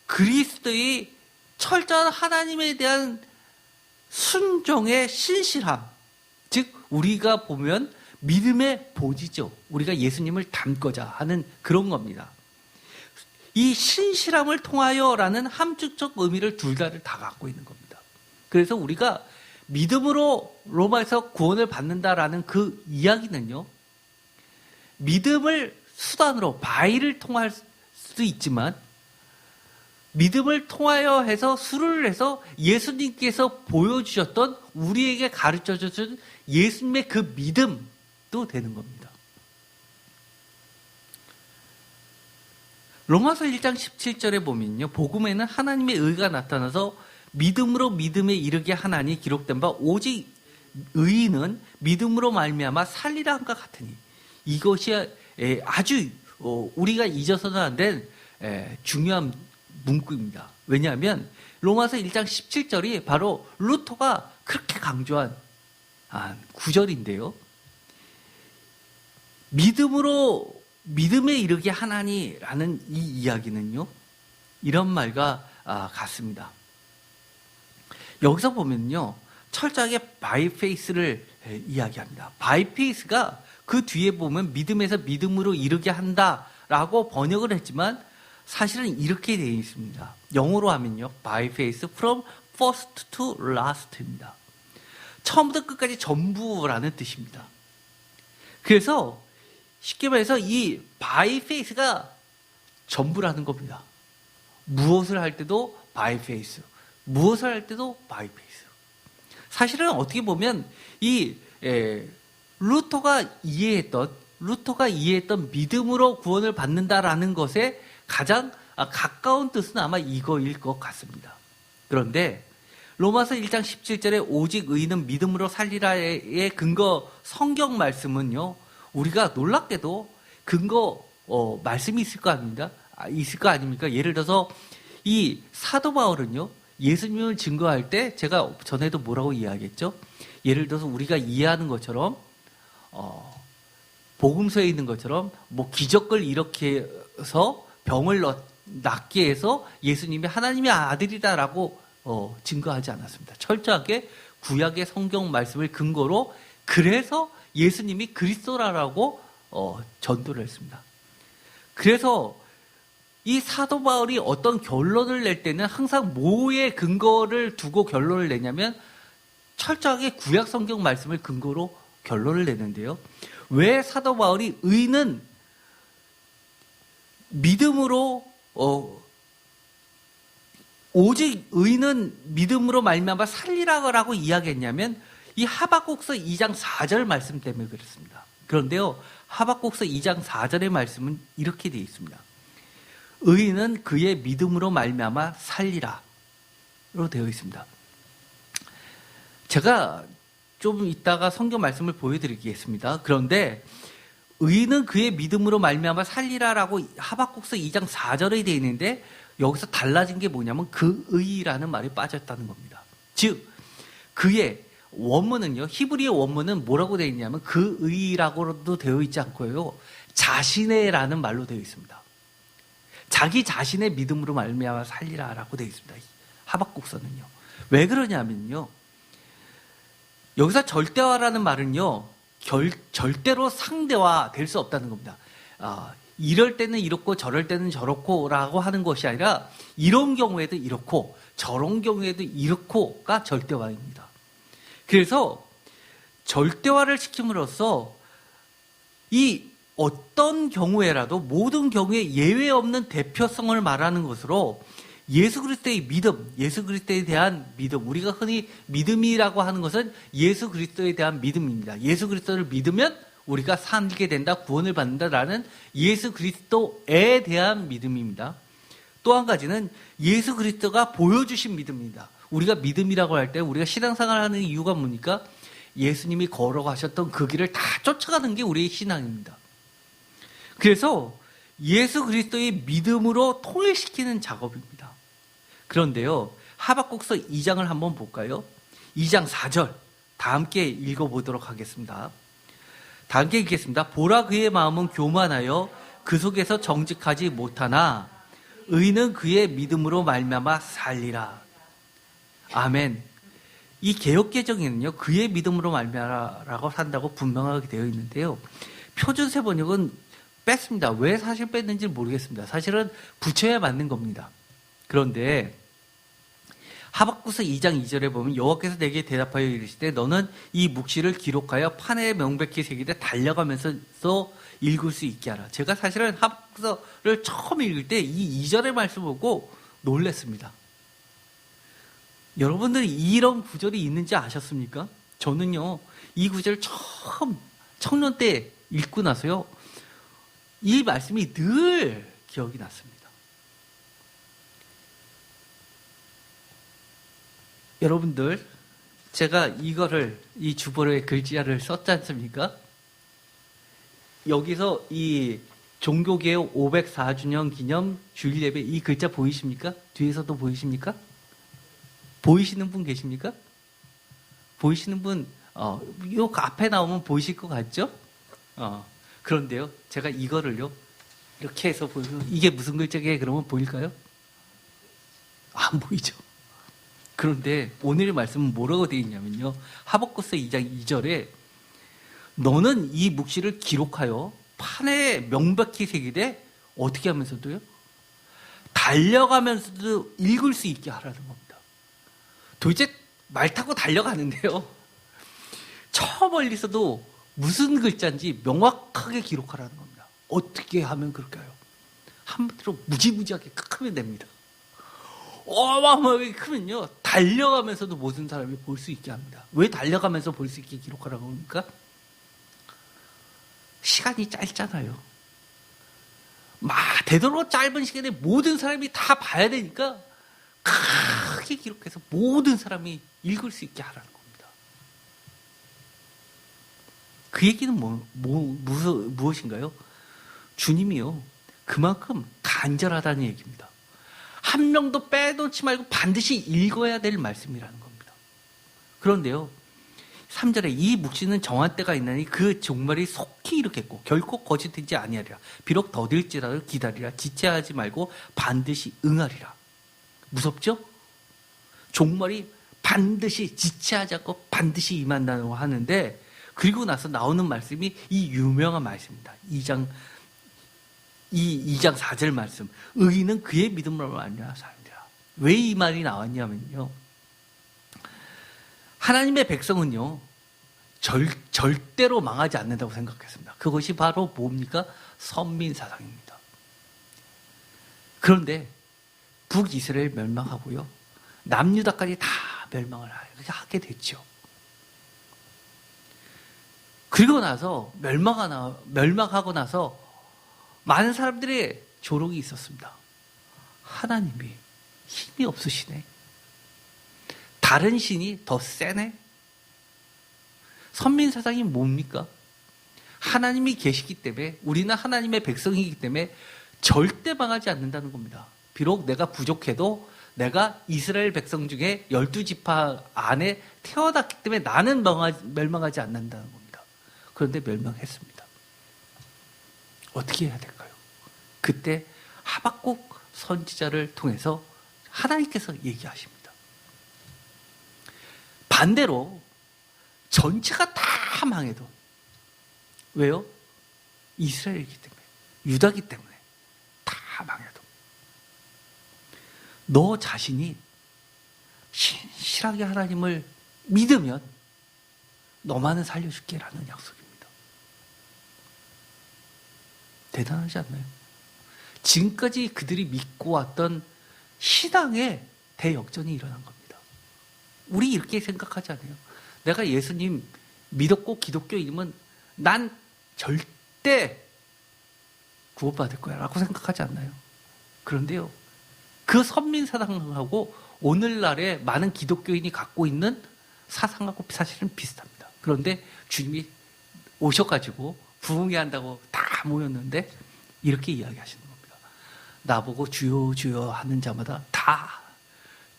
그리스도의 철저한 하나님에 대한 순종의 신실함, 즉 우리가 보면 믿음의 본이죠. 우리가 예수님을 닮고자 하는 그런 겁니다. 이 신실함을 통하여라는 함축적 의미를 둘 다를 다 갖고 있는 겁니다. 그래서 우리가 믿음으로 로마에서 구원을 받는다라는 그 이야기는요, 믿음을 수단으로 바위를 통할 수도 있지만 믿음을 통하여 해서 수를 해서 예수님께서 보여주셨던 우리에게 가르쳐 주신 예수님의 그 믿음도 되는 겁니다. 로마서 1장 17절에 보면요, 복음에는 하나님의 의가 나타나서 믿음으로 믿음에 이르게 하나니 기록된 바 오직 의인은 믿음으로 말미암아 살리라 함과 같으니, 이것이 아주 우리가 잊어서는 안 된 중요한 문구입니다. 왜냐하면 로마서 1장 17절이 바로 루터가 그렇게 강조한 구절인데요. 믿음으로 믿음에 이르게 하나니라는 이 이야기는요, 이런 말과 같습니다. 여기서 보면요, 철저하게 바이페이스를 이야기합니다. 바이페이스가 그 뒤에 보면 믿음에서 믿음으로 이르게 한다라고 번역을 했지만 사실은 이렇게 되어 있습니다. 영어로 하면요, by faith from first to last입니다. 처음부터 끝까지 전부라는 뜻입니다. 그래서 쉽게 말해서 이 by faith가 전부라는 겁니다. 무엇을 할 때도 by faith, 무엇을 할 때도 by faith. 사실은 어떻게 보면 이 루터가 이해했던 믿음으로 구원을 받는다라는 것에 가장 가까운 뜻은 아마 이거일 것 같습니다. 그런데 로마서 1장 17절에 오직 의인은 믿음으로 살리라의 근거 성경 말씀은요, 우리가 놀랍게도 근거 말씀이 있을 거 아닙니까? 예를 들어서 이 사도 바울은요, 예수님을 증거할 때 제가 전에도 뭐라고 이야기했죠? 예를 들어서 우리가 이해하는 것처럼 복음서에 있는 것처럼 뭐 기적을 일으켜서 병을 낫게 해서 예수님이 하나님의 아들이다라고 증거하지 않았습니다. 철저하게 구약의 성경 말씀을 근거로 그래서 예수님이 그리스도라고 전도를 했습니다. 그래서 이 사도 바울이 어떤 결론을 낼 때는 항상 뭐에 근거를 두고 결론을 내냐면 철저하게 구약 성경 말씀을 근거로 결론을 내는데요. 왜 사도 바울이 의는 믿음으로 오직 의는 믿음으로 말미암아 살리라고 이야기했냐면 이 하박국서 2장 4절 말씀 때문에 그렇습니다. 그런데요, 하박국서 2장 4절의 말씀은 이렇게 되어 있습니다. 의인은 그의 믿음으로 말미암아 살리라로 되어 있습니다. 제가 좀 이따가 성경 말씀을 보여드리겠습니다. 그런데 의인은 그의 믿음으로 말미암아 살리라라고 하박국서 2장 4절에 되어 있는데 여기서 달라진 게 뭐냐면 그 의라는 말이 빠졌다는 겁니다. 즉 그의 원문은요, 히브리어 원문은 뭐라고 되어 있냐면 그 의라고도 되어 있지 않고요, 자신의라는 말로 되어 있습니다. 자기 자신의 믿음으로 말미암아 살리라라고 되어 있습니다. 하박국서는요. 왜 그러냐면요, 여기서 절대화라는 말은요, 절대로 상대화 될 수 없다는 겁니다. 이럴 때는 이렇고 저럴 때는 저렇고라고 하는 것이 아니라 이런 경우에도 이렇고 저런 경우에도 이렇고가 절대화입니다. 그래서 절대화를 시킴으로써 이 어떤 경우에라도 모든 경우에 예외 없는 대표성을 말하는 것으로 예수 그리스도의 믿음, 예수 그리스도에 대한 믿음, 우리가 흔히 믿음이라고 하는 것은 예수 그리스도에 대한 믿음입니다. 예수 그리스도를 믿으면 우리가 살게 된다, 구원을 받는다라는 예수 그리스도에 대한 믿음입니다. 또 한 가지는 예수 그리스도가 보여주신 믿음입니다. 우리가 믿음이라고 할 때 우리가 신앙생활을 하는 이유가 뭡니까? 예수님이 걸어가셨던 그 길을 다 쫓아가는 게 우리의 신앙입니다. 그래서 예수 그리스도의 믿음으로 통일시키는 작업입니다. 그런데요, 하박국서 2장을 한번 볼까요? 2장 4절 다 함께 읽어보도록 하겠습니다. 다 함께 읽겠습니다. 보라 그의 마음은 교만하여 그 속에서 정직하지 못하나 의는 그의 믿음으로 말미암아 살리라. 아멘. 이 개역개정에는요, 그의 믿음으로 말미암아라고 산다고 분명하게 되어 있는데요, 표준세 번역은 뺐습니다. 왜 사실 뺐는지 모르겠습니다. 사실은 붙여야 맞는 겁니다. 그런데 하박국서 2장 2절에 보면 여호와께서 내게 대답하여 이르시되 너는 이 묵시를 기록하여 판에 명백히 새기되 달려가면서 읽을 수 있게 하라. 제가 사실은 하박국서를 처음 읽을 때 이 2절의 말씀을 보고 놀랐습니다. 여러분들이 이런 구절이 있는지 아셨습니까? 저는요, 이 구절 처음 청년 때 읽고 나서요, 이 말씀이 늘 기억이 났습니다. 여러분들, 제가 이거를, 이 주보로의 글자를 썼지 않습니까? 여기서 이 종교개혁 504주년 기념 주일 예배 이 글자 보이십니까? 뒤에서도 보이십니까? 보이시는 분 계십니까? 보이시는 분, 요 앞에 나오면 보이실 것 같죠? 그런데요, 제가 이거를요, 이렇게 해서 보이면, 이게 무슨 글자게 그러면 보일까요? 안 보이죠? 그런데 오늘의 말씀은 뭐라고 되어 있냐면요, 하박국서 2장 2절에 너는 이 묵시를 기록하여 판에 명백히 새기되 어떻게 하면서도요? 달려가면서도 읽을 수 있게 하라는 겁니다. 도대체 말 타고 달려가는데요, 저 멀리서도 무슨 글자인지 명확하게 기록하라는 겁니다. 어떻게 하면 그럴까요? 한마디로 무지무지하게 크면 됩니다. 어마어마하게 크면요, 달려가면서도 모든 사람이 볼 수 있게 합니다. 왜 달려가면서 볼 수 있게 기록하라고 합니까? 시간이 짧잖아요. 되도록 짧은 시간에 모든 사람이 다 봐야 되니까 크게 기록해서 모든 사람이 읽을 수 있게 하라는 겁니다. 그 얘기는 무엇인가요? 주님이요, 그만큼 간절하다는 얘기입니다. 한 명도 빼놓지 말고 반드시 읽어야 될 말씀이라는 겁니다. 그런데요, 3절에 이 묵시는 정한 때가 있나니 그 종말이 속히 이르겠고 결코 거짓되지 아니하리라. 비록 더딜지라도 기다리라. 지체하지 말고 반드시 응하리라. 무섭죠? 종말이 반드시 지체하지 않고 반드시 임한다고 하는데, 그리고 나서 나오는 말씀이 이 유명한 말씀입니다. 2장 4절 말씀. 의인은 그의 믿음으로 말미암아 살리라. 왜 이 말이 나왔냐면요, 하나님의 백성은요, 절대로 망하지 않는다고 생각했습니다. 그것이 바로 뭡니까? 선민사상입니다. 그런데 북이스라엘 멸망하고요, 남유다까지 다 멸망을 하게 됐죠. 그리고 나서 멸망하고 나서 많은 사람들의 조롱이 있었습니다. 하나님이 힘이 없으시네. 다른 신이 더 세네. 선민사상이 뭡니까? 하나님이 계시기 때문에, 우리는 하나님의 백성이기 때문에 절대 망하지 않는다는 겁니다. 비록 내가 부족해도 내가 이스라엘 백성 중에 12지파 안에 태어났기 때문에 나는 멸망하지 않는다는 겁니다. 그런데 멸망했습니다. 어떻게 해야 될까요? 그때 하박국 선지자를 통해서 하나님께서 얘기하십니다. 반대로 전체가 다 망해도, 왜요? 이스라엘이기 때문에, 유다기 때문에 다 망해도 너 자신이 신실하게 하나님을 믿으면 너만은 살려줄게 라는 약속입니다. 대단하지 않나요? 지금까지 그들이 믿고 왔던 신앙의 대역전이 일어난 겁니다. 우리 이렇게 생각하지 않아요? 내가 예수님 믿었고 기독교인이면 난 절대 구원받을 거야 라고 생각하지 않나요? 그런데요, 그 선민사상하고 오늘날의 많은 기독교인이 갖고 있는 사상하고 사실은 비슷합니다. 그런데 주님이 오셔가지고 부흥회 한다고 다 모였는데 이렇게 이야기하시는 겁니다. 나보고 주여 주여 하는 자마다 다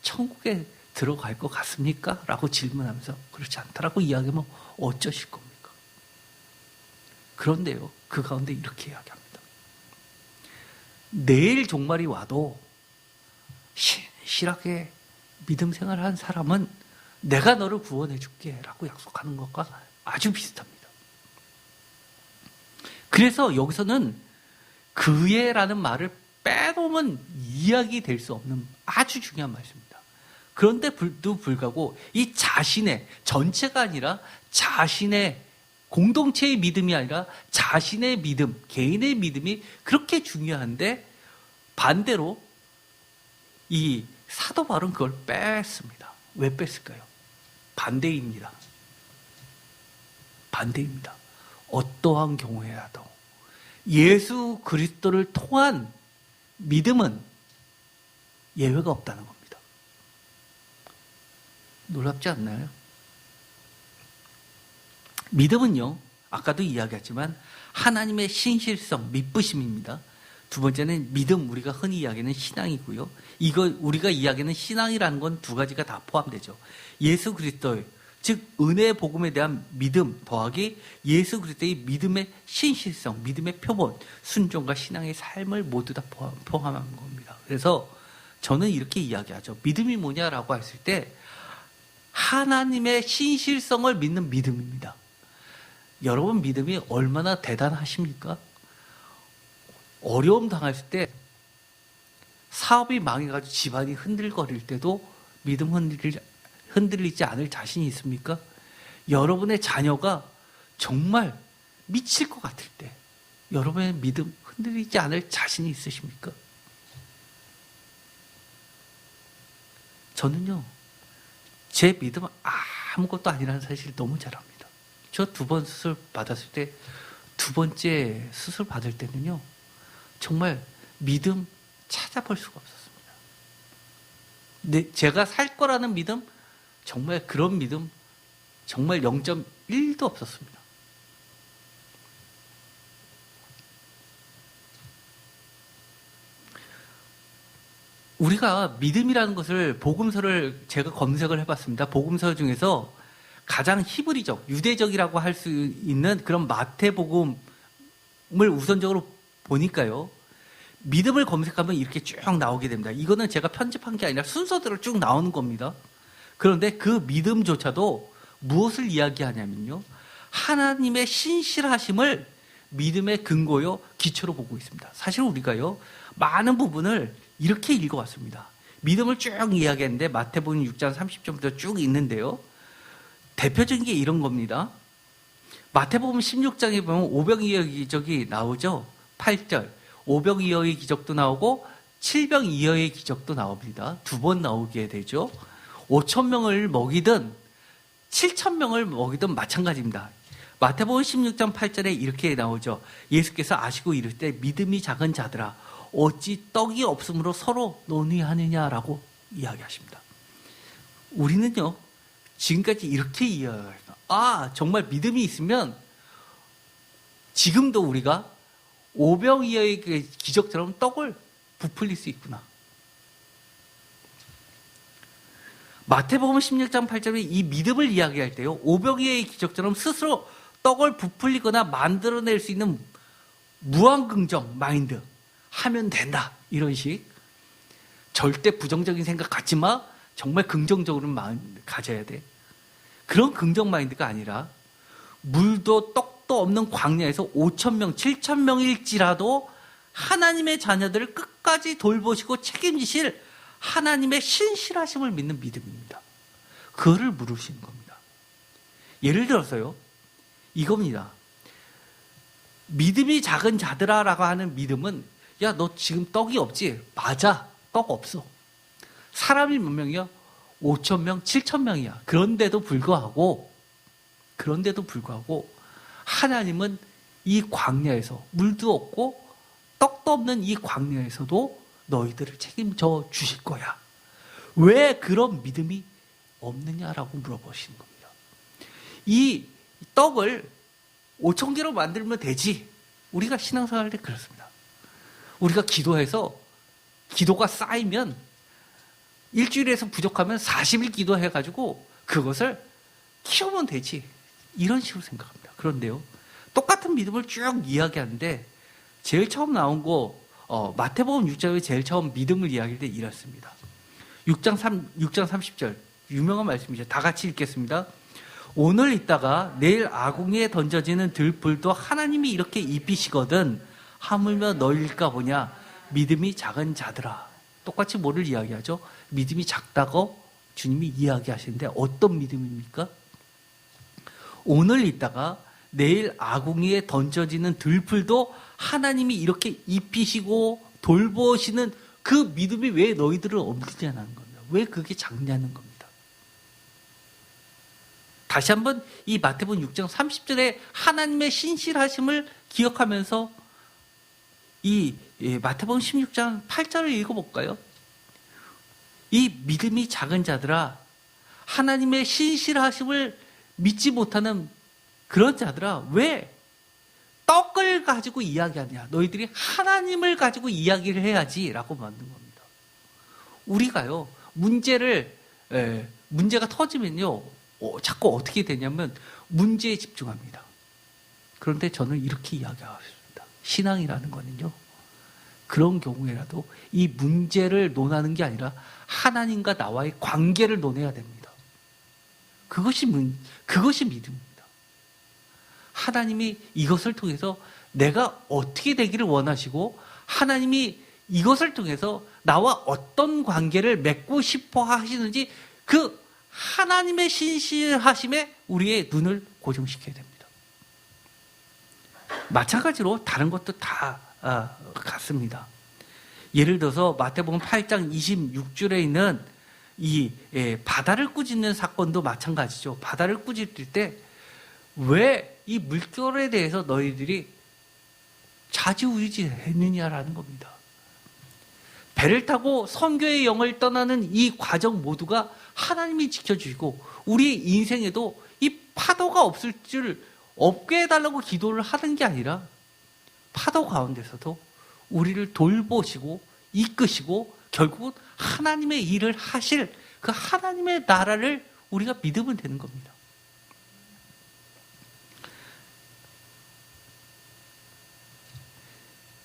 천국에 들어갈 것 같습니까? 라고 질문하면서 그렇지 않다라고 이야기하면 어쩌실 겁니까? 그런데요, 그 가운데 이렇게 이야기합니다. 내일 종말이 와도 신실하게 믿음 생활한 사람은 내가 너를 구원해 줄게 라고 약속하는 것과 아주 비슷합니다. 그래서 여기서는 그의라는 말을 빼놓으면 이야기 될 수 없는 아주 중요한 말씀입니다. 그런데도 불구하고 이 자신의, 전체가 아니라 자신의 공동체의 믿음이 아니라 자신의 믿음, 개인의 믿음이 그렇게 중요한데 반대로 이 사도 바울은 그걸 뺐습니다. 왜 뺐을까요? 반대입니다. 반대입니다. 어떠한 경우에라도 예수 그리스도를 통한 믿음은 예외가 없다는 겁니다. 놀랍지 않나요? 믿음은요, 아까도 이야기했지만 하나님의 신실성, 믿부심입니다. 두 번째는 믿음, 우리가 흔히 이야기하는 신앙이고요. 이거 우리가 이야기하는 신앙이라는 건 두 가지가 다 포함되죠. 예수 그리스도의, 즉 은혜의 복음에 대한 믿음 더하기 예수 그리스도의 믿음의 신실성, 믿음의 표본, 순종과 신앙의 삶을 모두 다 포함한 겁니다. 그래서 저는 이렇게 이야기하죠. 믿음이 뭐냐라고 했을 때 하나님의 신실성을 믿는 믿음입니다. 여러분 믿음이 얼마나 대단하십니까? 어려움 당했을 때, 사업이 망해가지고 집안이 흔들거릴 때도 믿음 흔들리지 않을 자신이 있습니까? 여러분의 자녀가 정말 미칠 것 같을 때 여러분의 믿음 흔들리지 않을 자신이 있으십니까? 저는요, 제 믿음은 아무것도 아니라는 사실을 너무 잘 압니다. 저 2번 수술 받았을 때, 2번째 수술 받을 때는요, 정말 믿음 찾아볼 수가 없었습니다. 제가 살 거라는 믿음, 정말 그런 믿음 정말 0.1도 없었습니다. 우리가 믿음이라는 것을, 복음서를 제가 검색을 해봤습니다. 복음서 중에서 가장 히브리적, 유대적이라고 할 수 있는 그런 마태복음을 우선적으로 보니까요, 믿음을 검색하면 이렇게 쭉 나오게 됩니다. 이거는 제가 편집한 게 아니라 순서대로 쭉 나오는 겁니다. 그런데 그 믿음조차도 무엇을 이야기하냐면요, 하나님의 신실하심을 믿음의 근거요, 기초로 보고 있습니다. 사실 우리가요, 많은 부분을 이렇게 읽어왔습니다. 믿음을 쭉 이야기했는데 마태복음 6장 30절부터 쭉 있는데요, 대표적인 게 이런 겁니다. 마태복음 16장에 보면 오병이어의 기적이 나오죠. 8절. 오병이어의 기적도 나오고 7병이어의 기적도 나옵니다. 2번 나오게 되죠. 5,000명을 먹이든 7,000명을 먹이든 마찬가지입니다. 마태복음 16장 8절에 이렇게 나오죠. 예수께서 아시고 이를 때 믿음이 작은 자들아 어찌 떡이 없으므로 서로 논의하느냐라고 이야기하십니다. 우리는요, 지금까지 이렇게 이야기합니다. 정말 믿음이 있으면 지금도 우리가 오병이어의 기적처럼 떡을 부풀릴 수 있구나. 마태복음 16장 8절에 이 믿음을 이야기할 때요, 오병이어의 기적처럼 스스로 떡을 부풀리거나 만들어낼 수 있는 무한긍정 마인드 하면 된다, 이런 식. 절대 부정적인 생각 갖지 마, 정말 긍정적으로 마음 가져야 돼. 그런 긍정 마인드가 아니라 물도 떡도 없는 광야에서 5,000명, 7,000명일지라도 하나님의 자녀들을 끝까지 돌보시고 책임지실 하나님의 신실하심을 믿는 믿음입니다. 그거를 물으시는 겁니다. 예를 들어서요, 이겁니다. 믿음이 작은 자들아라고 하는 믿음은, 야, 너 지금 떡이 없지? 맞아, 떡 없어. 사람이 몇 명이야? 5,000명, 7,000명이야. 그런데도 불구하고 하나님은 이 광야에서 물도 없고 떡도 없는 이 광야에서도 너희들을 책임져 주실 거야. 왜 그런 믿음이 없느냐라고 물어보시는 겁니다. 이 떡을 5,000개로 만들면 되지. 우리가 신앙생활 할 때 그렇습니다. 우리가 기도해서 기도가 쌓이면 일주일에서 부족하면 40일 기도해가지고 그것을 키우면 되지. 이런 식으로 생각합니다. 그런데요, 똑같은 믿음을 쭉 이야기하는데 제일 처음 나온 거 마태복음 6장에 제일 처음 믿음을 이야기할 때 이렇습니다. 6장 30절 유명한 말씀이죠. 다 같이 읽겠습니다. 오늘 있다가 내일 아궁이에 던져지는 들불도 하나님이 이렇게 입히시거든 하물며 너일까 보냐. 믿음이 작은 자들아. 똑같이 뭐를 이야기하죠? 믿음이 작다고 주님이 이야기하시는데 어떤 믿음입니까? 오늘 있다가 내일 아궁이에 던져지는 들풀도 하나님이 이렇게 입히시고 돌보시는 그 믿음이 왜 너희들을 없느냐는 겁니다. 왜 그게 작냐는 겁니다. 다시 한번 이 마태복음 6장 30절에 하나님의 신실하심을 기억하면서 이 마태복음 16장 8절을 읽어볼까요? 이 믿음이 작은 자들아, 하나님의 신실하심을 믿지 못하는 그런 자들아, 왜 떡을 가지고 이야기하냐? 너희들이 하나님을 가지고 이야기를 해야지 라고 만든 겁니다. 우리가요, 문제가 터지면요, 자꾸 어떻게 되냐면 문제에 집중합니다. 그런데 저는 이렇게 이야기하겠습니다. 신앙이라는 거는요, 그런 경우에라도 이 문제를 논하는 게 아니라 하나님과 나와의 관계를 논해야 됩니다. 그것이 믿음입니다. 하나님이 이것을 통해서 내가 어떻게 되기를 원하시고 하나님이 이것을 통해서 나와 어떤 관계를 맺고 싶어 하시는지 그 하나님의 신실하심에 우리의 눈을 고정시켜야 됩니다. 마찬가지로 다른 것도 다 같습니다. 예를 들어서 마태복음 8장 26절에 있는 이 바다를 꾸짖는 사건도 마찬가지죠. 바다를 꾸짖을 때 왜 이 물결에 대해서 너희들이 좌지우지했느냐라는 겁니다. 배를 타고 선교의 영을 떠나는 이 과정 모두가 하나님이 지켜주시고 우리의 인생에도 이 파도가 없게 해달라고 기도를 하는 게 아니라 파도 가운데서도 우리를 돌보시고 이끄시고 결국은 하나님의 일을 하실 그 하나님의 나라를 우리가 믿으면 되는 겁니다.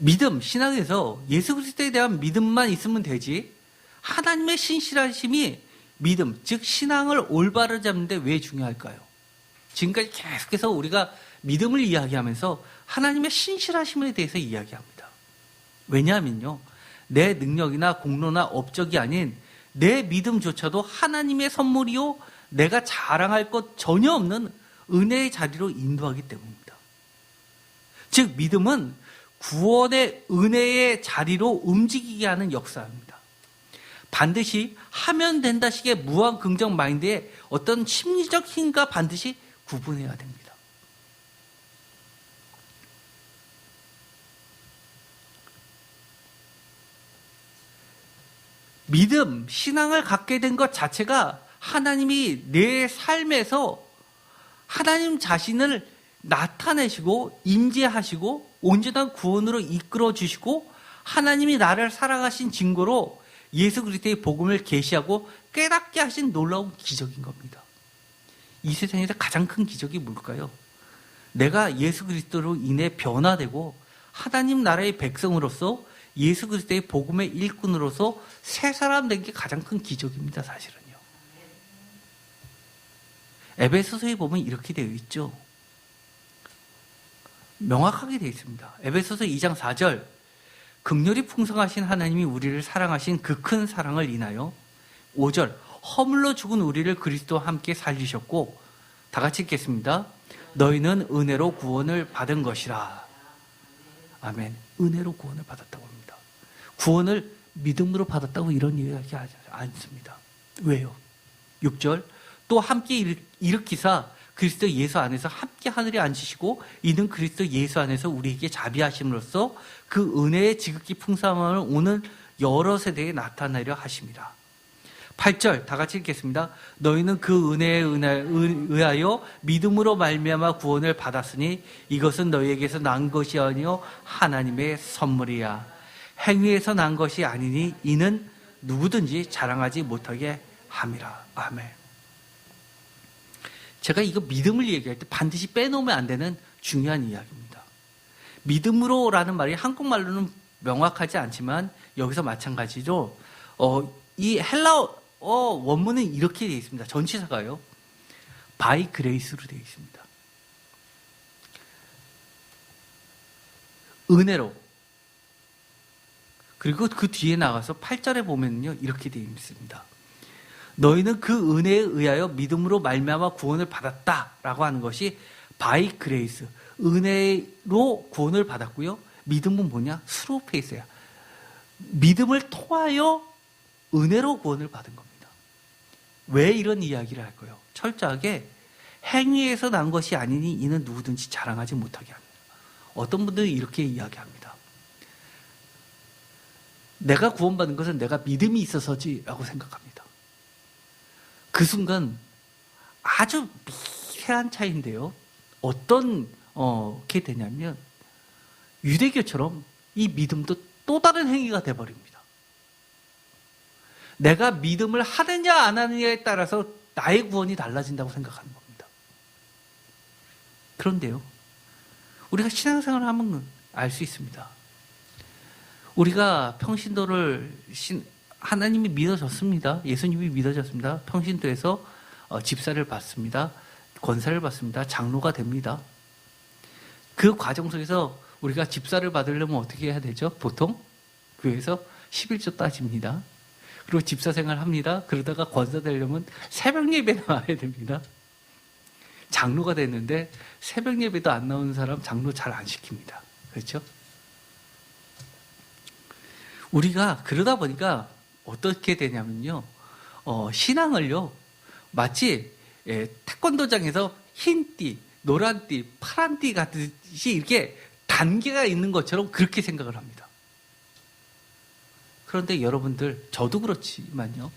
믿음, 신앙에서 예수 그리스도에 대한 믿음만 있으면 되지 하나님의 신실하심이 믿음, 즉 신앙을 올바로 잡는데 왜 중요할까요? 지금까지 계속해서 우리가 믿음을 이야기하면서 하나님의 신실하심에 대해서 이야기합니다. 왜냐하면요, 내 능력이나 공로나 업적이 아닌 내 믿음조차도 하나님의 선물이요 내가 자랑할 것 전혀 없는 은혜의 자리로 인도하기 때문입니다. 즉 믿음은 구원의 은혜의 자리로 움직이게 하는 역사입니다. 반드시 하면 된다식의 무한 긍정 마인드에 어떤 심리적 힘과 반드시 구분해야 됩니다. 믿음, 신앙을 갖게 된 것 자체가 하나님이 내 삶에서 하나님 자신을 나타내시고 임재하시고 온전한 구원으로 이끌어 주시고 하나님이 나를 사랑하신 증거로 예수 그리스도의 복음을 계시하고 깨닫게 하신 놀라운 기적인 겁니다. 이 세상에서 가장 큰 기적이 뭘까요? 내가 예수 그리스도로 인해 변화되고 하나님 나라의 백성으로서 예수 그리스도의 복음의 일꾼으로서 새 사람 된 게 가장 큰 기적입니다. 사실은요. 에베소서에 보면 이렇게 되어 있죠. 명확하게 되어 있습니다. 에베소서 2장 4절 긍휼이 풍성하신 하나님이 우리를 사랑하신 그 큰 사랑을 인하여 5절 허물로 죽은 우리를 그리스도와 함께 살리셨고 다 같이 읽겠습니다. 너희는 은혜로 구원을 받은 것이라. 아멘. 은혜로 구원을 받았다고 합니다. 구원을 믿음으로 받았다고 이런 이야기 하지 않습니다. 왜요? 6절 또 함께 일으키사 그리스도 예수 안에서 함께 하늘에 앉으시고 이는 그리스도 예수 안에서 우리에게 자비하심으로써 그 은혜의 지극히 풍성함을 오늘 여러 세대에 나타내려 하심이라. 8절 다 같이 읽겠습니다. 너희는 그 은혜에 의하여 믿음으로 말미암아 구원을 받았으니 이것은 너희에게서 난 것이 아니요 하나님의 선물이야. 행위에서 난 것이 아니니 이는 누구든지 자랑하지 못하게 함이라. 아멘. 제가 이거 믿음을 얘기할 때 반드시 빼놓으면 안 되는 중요한 이야기입니다. 믿음으로라는 말이 한국말로는 명확하지 않지만 여기서 마찬가지로 이 헬라어 원문은 이렇게 되어 있습니다. 전치사가요. by grace로 되어 있습니다. 은혜로. 그리고 그 뒤에 나가서 8절에 보면요. 이렇게 되어 있습니다. 너희는 그 은혜에 의하여 믿음으로 말미암아 구원을 받았다라고 하는 것이 by grace. 은혜로 구원을 받았고요. 믿음은 뭐냐? through faith야. 믿음을 통하여 은혜로 구원을 받은 겁니다. 왜 이런 이야기를 할까요? 철저하게 행위에서 난 것이 아니니 이는 누구든지 자랑하지 못하게 합니다. 어떤 분들은 이렇게 이야기합니다. 내가 구원받은 것은 내가 믿음이 있어서지라고 생각합니다. 그 순간 아주 미세한 차이인데요. 게 되냐면 유대교처럼 이 믿음도 또 다른 행위가 돼버립니다. 내가 믿음을 하느냐 안 하느냐에 따라서 나의 구원이 달라진다고 생각하는 겁니다. 그런데요. 우리가 신앙생활을 하면 알 수 있습니다. 우리가 평신도를 하나님이 믿어졌습니다. 예수님이 믿어졌습니다. 평신도에서 집사를 받습니다. 권사를 받습니다. 장로가 됩니다. 그 과정 속에서 우리가 집사를 받으려면 어떻게 해야 되죠? 보통 교회에서 11조 따집니다. 그리고 집사 생활 합니다. 그러다가 권사 되려면 새벽 예배 나와야 됩니다. 장로가 됐는데 새벽 예배도 안 나오는 사람 장로 잘 안 시킵니다. 그렇죠? 우리가 그러다 보니까 어떻게 되냐면요. 신앙을요. 마치 태권도장에서 흰 띠, 노란 띠, 파란 띠 같이 이렇게 단계가 있는 것처럼 그렇게 생각을 합니다. 그런데 여러분들, 저도 그렇지만요.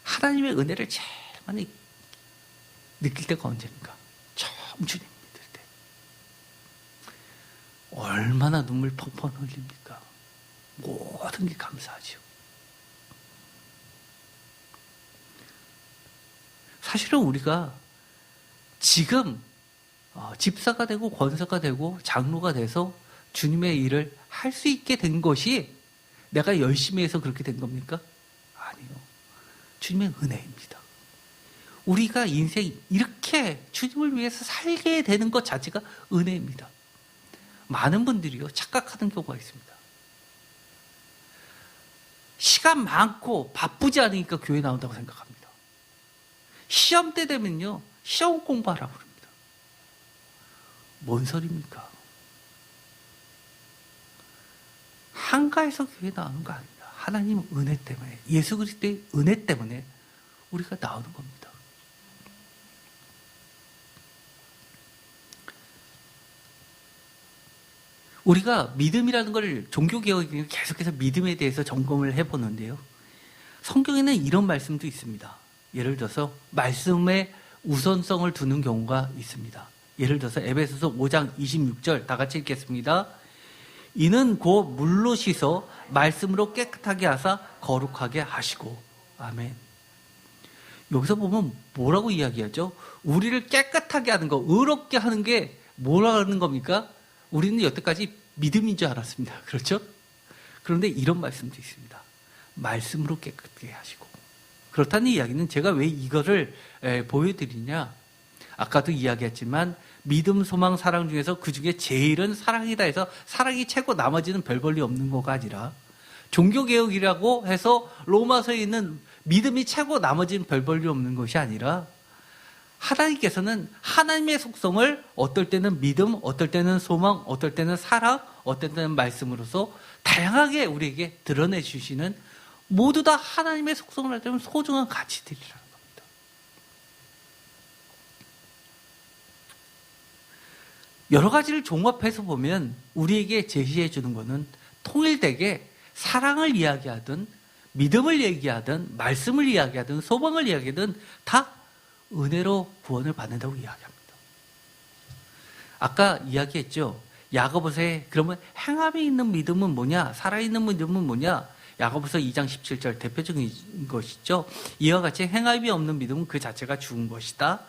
하나님의 은혜를 제일 많이 느낄 때가 언제입니까? 처음 주님 믿을 때. 얼마나 눈물 펑펑 흘립니까? 모든 게 감사하죠. 사실은 우리가 지금 집사가 되고 권사가 되고 장로가 돼서 주님의 일을 할 수 있게 된 것이 내가 열심히 해서 그렇게 된 겁니까? 아니요. 주님의 은혜입니다. 우리가 인생 이렇게 주님을 위해서 살게 되는 것 자체가 은혜입니다. 많은 분들이요 착각하는 경우가 있습니다. 시간 많고 바쁘지 않으니까 교회 나온다고 생각합니다. 시험 때 되면요 시험 공부하라고 그럽니다. 뭔 소리입니까? 한가해서 교회 나오는 거 아닙니다. 하나님 은혜 때문에, 예수 그리스도의 은혜 때문에 우리가 나오는 겁니다. 우리가 믿음이라는 걸 종교개혁이 계속해서 믿음에 대해서 점검을 해보는데요. 성경에는 이런 말씀도 있습니다. 예를 들어서 말씀에 우선성을 두는 경우가 있습니다. 예를 들어서 에베소서 5장 26절 다 같이 읽겠습니다. 이는 곧 물로 씻어 말씀으로 깨끗하게 하사 거룩하게 하시고. 아멘. 여기서 보면 뭐라고 이야기하죠? 우리를 깨끗하게 하는 거, 의롭게 하는 게 뭐라고 하는 겁니까? 우리는 여태까지 믿음인 줄 알았습니다. 그렇죠? 그런데 이런 말씀도 있습니다. 말씀으로 깨끗하게 하시고. 그렇다는 이야기는 제가 왜 이거를 보여드리냐? 아까도 이야기했지만 믿음, 소망, 사랑 중에서 그 중에 제일은 사랑이다 해서 사랑이 최고 나머지는 별 볼일 없는 거가 아니라 종교개혁이라고 해서 로마서에 있는 믿음이 최고 나머지는 별 볼일 없는 것이 아니라 하나님께서는 하나님의 속성을 어떨 때는 믿음, 어떨 때는 소망, 어떨 때는 사랑, 어떨 때는 말씀으로서 다양하게 우리에게 드러내 주시는 모두 다 하나님의 속성을 할 때는 소중한 가치들이라는 겁니다. 여러 가지를 종합해서 보면 우리에게 제시해 주는 것은 통일되게 사랑을 이야기하든 믿음을 얘기하든 말씀을 이야기하든 소망을 이야기하든 다 은혜로 구원을 받는다고 이야기합니다. 아까 이야기했죠. 야고보서에 그러면 행함이 있는 믿음은 뭐냐? 살아있는 믿음은 뭐냐? 야고보서 2장 17절 대표적인 것이죠. 이와 같이 행함이 없는 믿음은 그 자체가 죽은 것이다.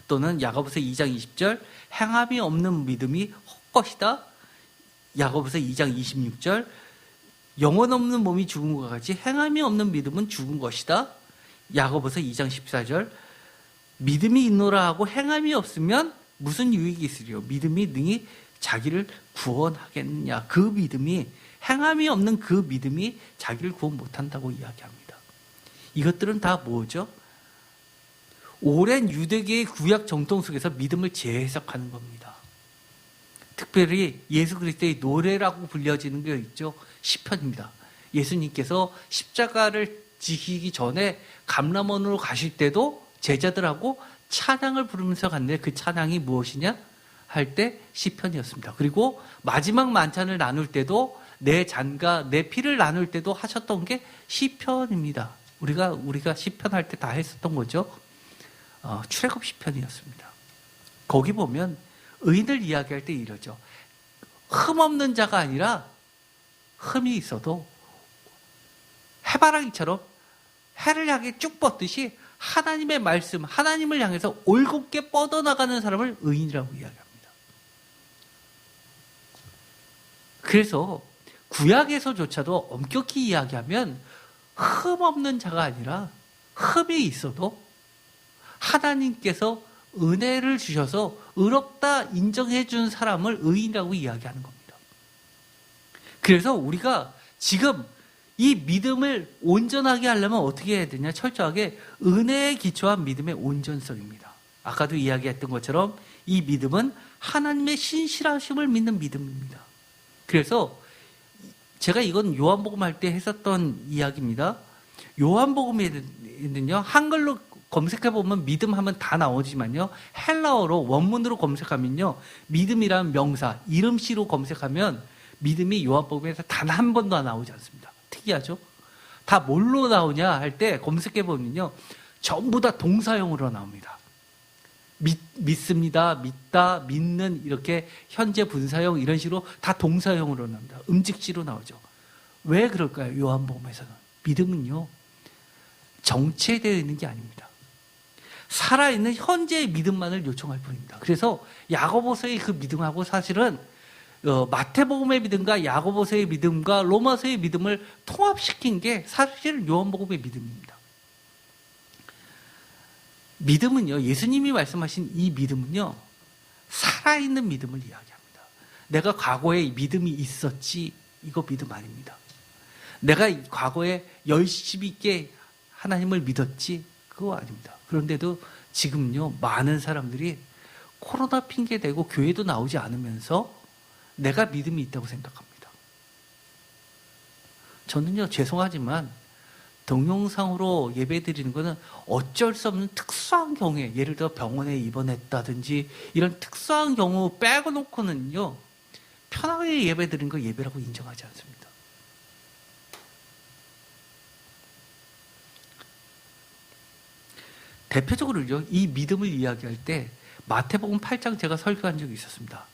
또는 야고보서 2장 20절 행함이 없는 믿음이 헛것이다. 야고보서 2장 26절 영혼 없는 몸이 죽은 것 같이 행함이 없는 믿음은 죽은 것이다. 야고보서 2장 14절 믿음이 있노라 하고 행함이 없으면 무슨 유익이 있으리요. 믿음이 능히 자기를 구원하겠느냐. 그 믿음이 행함이 없는 그 믿음이 자기를 구원 못한다고 이야기합니다. 이것들은 다 뭐죠? 오랜 유대계의 구약 정통 속에서 믿음을 재해석하는 겁니다. 특별히 예수 그리스도의 노래라고 불려지는 게 있죠. 시편입니다. 예수님께서 십자가를 지시기 전에 감람원으로 가실 때도 제자들하고 찬양을 부르면서 갔는데 그 찬양이 무엇이냐 할 때 시편이었습니다. 그리고 마지막 만찬을 나눌 때도 내 잔과 내 피를 나눌 때도 하셨던 게 시편입니다. 우리가 시편할 때 다 했었던 거죠. 출애굽 시편이었습니다. 거기 보면 의인을 이야기할 때 이러죠. 흠 없는 자가 아니라 흠이 있어도 해바라기처럼 해를 향해 쭉 뻗듯이 하나님의 말씀, 하나님을 향해서 올곧게 뻗어나가는 사람을 의인이라고 이야기합니다. 그래서 구약에서조차도 엄격히 이야기하면 흠 없는 자가 아니라 흠이 있어도 하나님께서 은혜를 주셔서 의롭다 인정해 준 사람을 의인이라고 이야기하는 겁니다. 그래서 우리가 지금 이 믿음을 온전하게 하려면 어떻게 해야 되냐? 철저하게 은혜에 기초한 믿음의 온전성입니다. 아까도 이야기했던 것처럼 이 믿음은 하나님의 신실하심을 믿는 믿음입니다. 그래서 제가 이건 요한복음 할 때 했었던 이야기입니다. 요한복음에는요, 한글로 검색해보면 믿음 하면 다 나오지만요, 헬라어로 원문으로 검색하면요, 믿음이라는 명사, 이름씨로 검색하면 믿음이 요한복음에서 단 한 번도 안 나오지 않습니다. 특이하죠? 다 뭘로 나오냐 할 때 검색해보면요, 전부 다 동사형으로 나옵니다. 믿습니다, 믿다, 믿는, 이렇게 현재 분사형 이런 식으로 다 동사형으로 나옵니다. 음직지로 나오죠. 왜 그럴까요? 요한복음에서는 믿음은요, 정체되어 있는 게 아닙니다. 살아있는 현재의 믿음만을 요청할 뿐입니다. 그래서 야고보서의 그 믿음하고 사실은 마태복음의 믿음과 야고보서의 믿음과 로마서의 믿음을 통합시킨 게 사실 요한복음의 믿음입니다. 믿음은요, 예수님이 말씀하신 이 믿음은요, 살아있는 믿음을 이야기합니다. 내가 과거에 믿음이 있었지, 이거 믿음 아닙니다. 내가 과거에 열심히 있게 하나님을 믿었지, 그거 아닙니다. 그런데도 지금요, 많은 사람들이 코로나 핑계대고 교회도 나오지 않으면서 내가 믿음이 있다고 생각합니다. 저는요, 죄송하지만 동영상으로 예배 드리는 것은 어쩔 수 없는 특수한 경우에, 예를 들어 병원에 입원했다든지 이런 특수한 경우 빼고 놓고는요, 편하게 예배 드리는 거 예배라고 인정하지 않습니다. 대표적으로요, 이 믿음을 이야기할 때 마태복음 8장 제가 설교한 적이 있었습니다.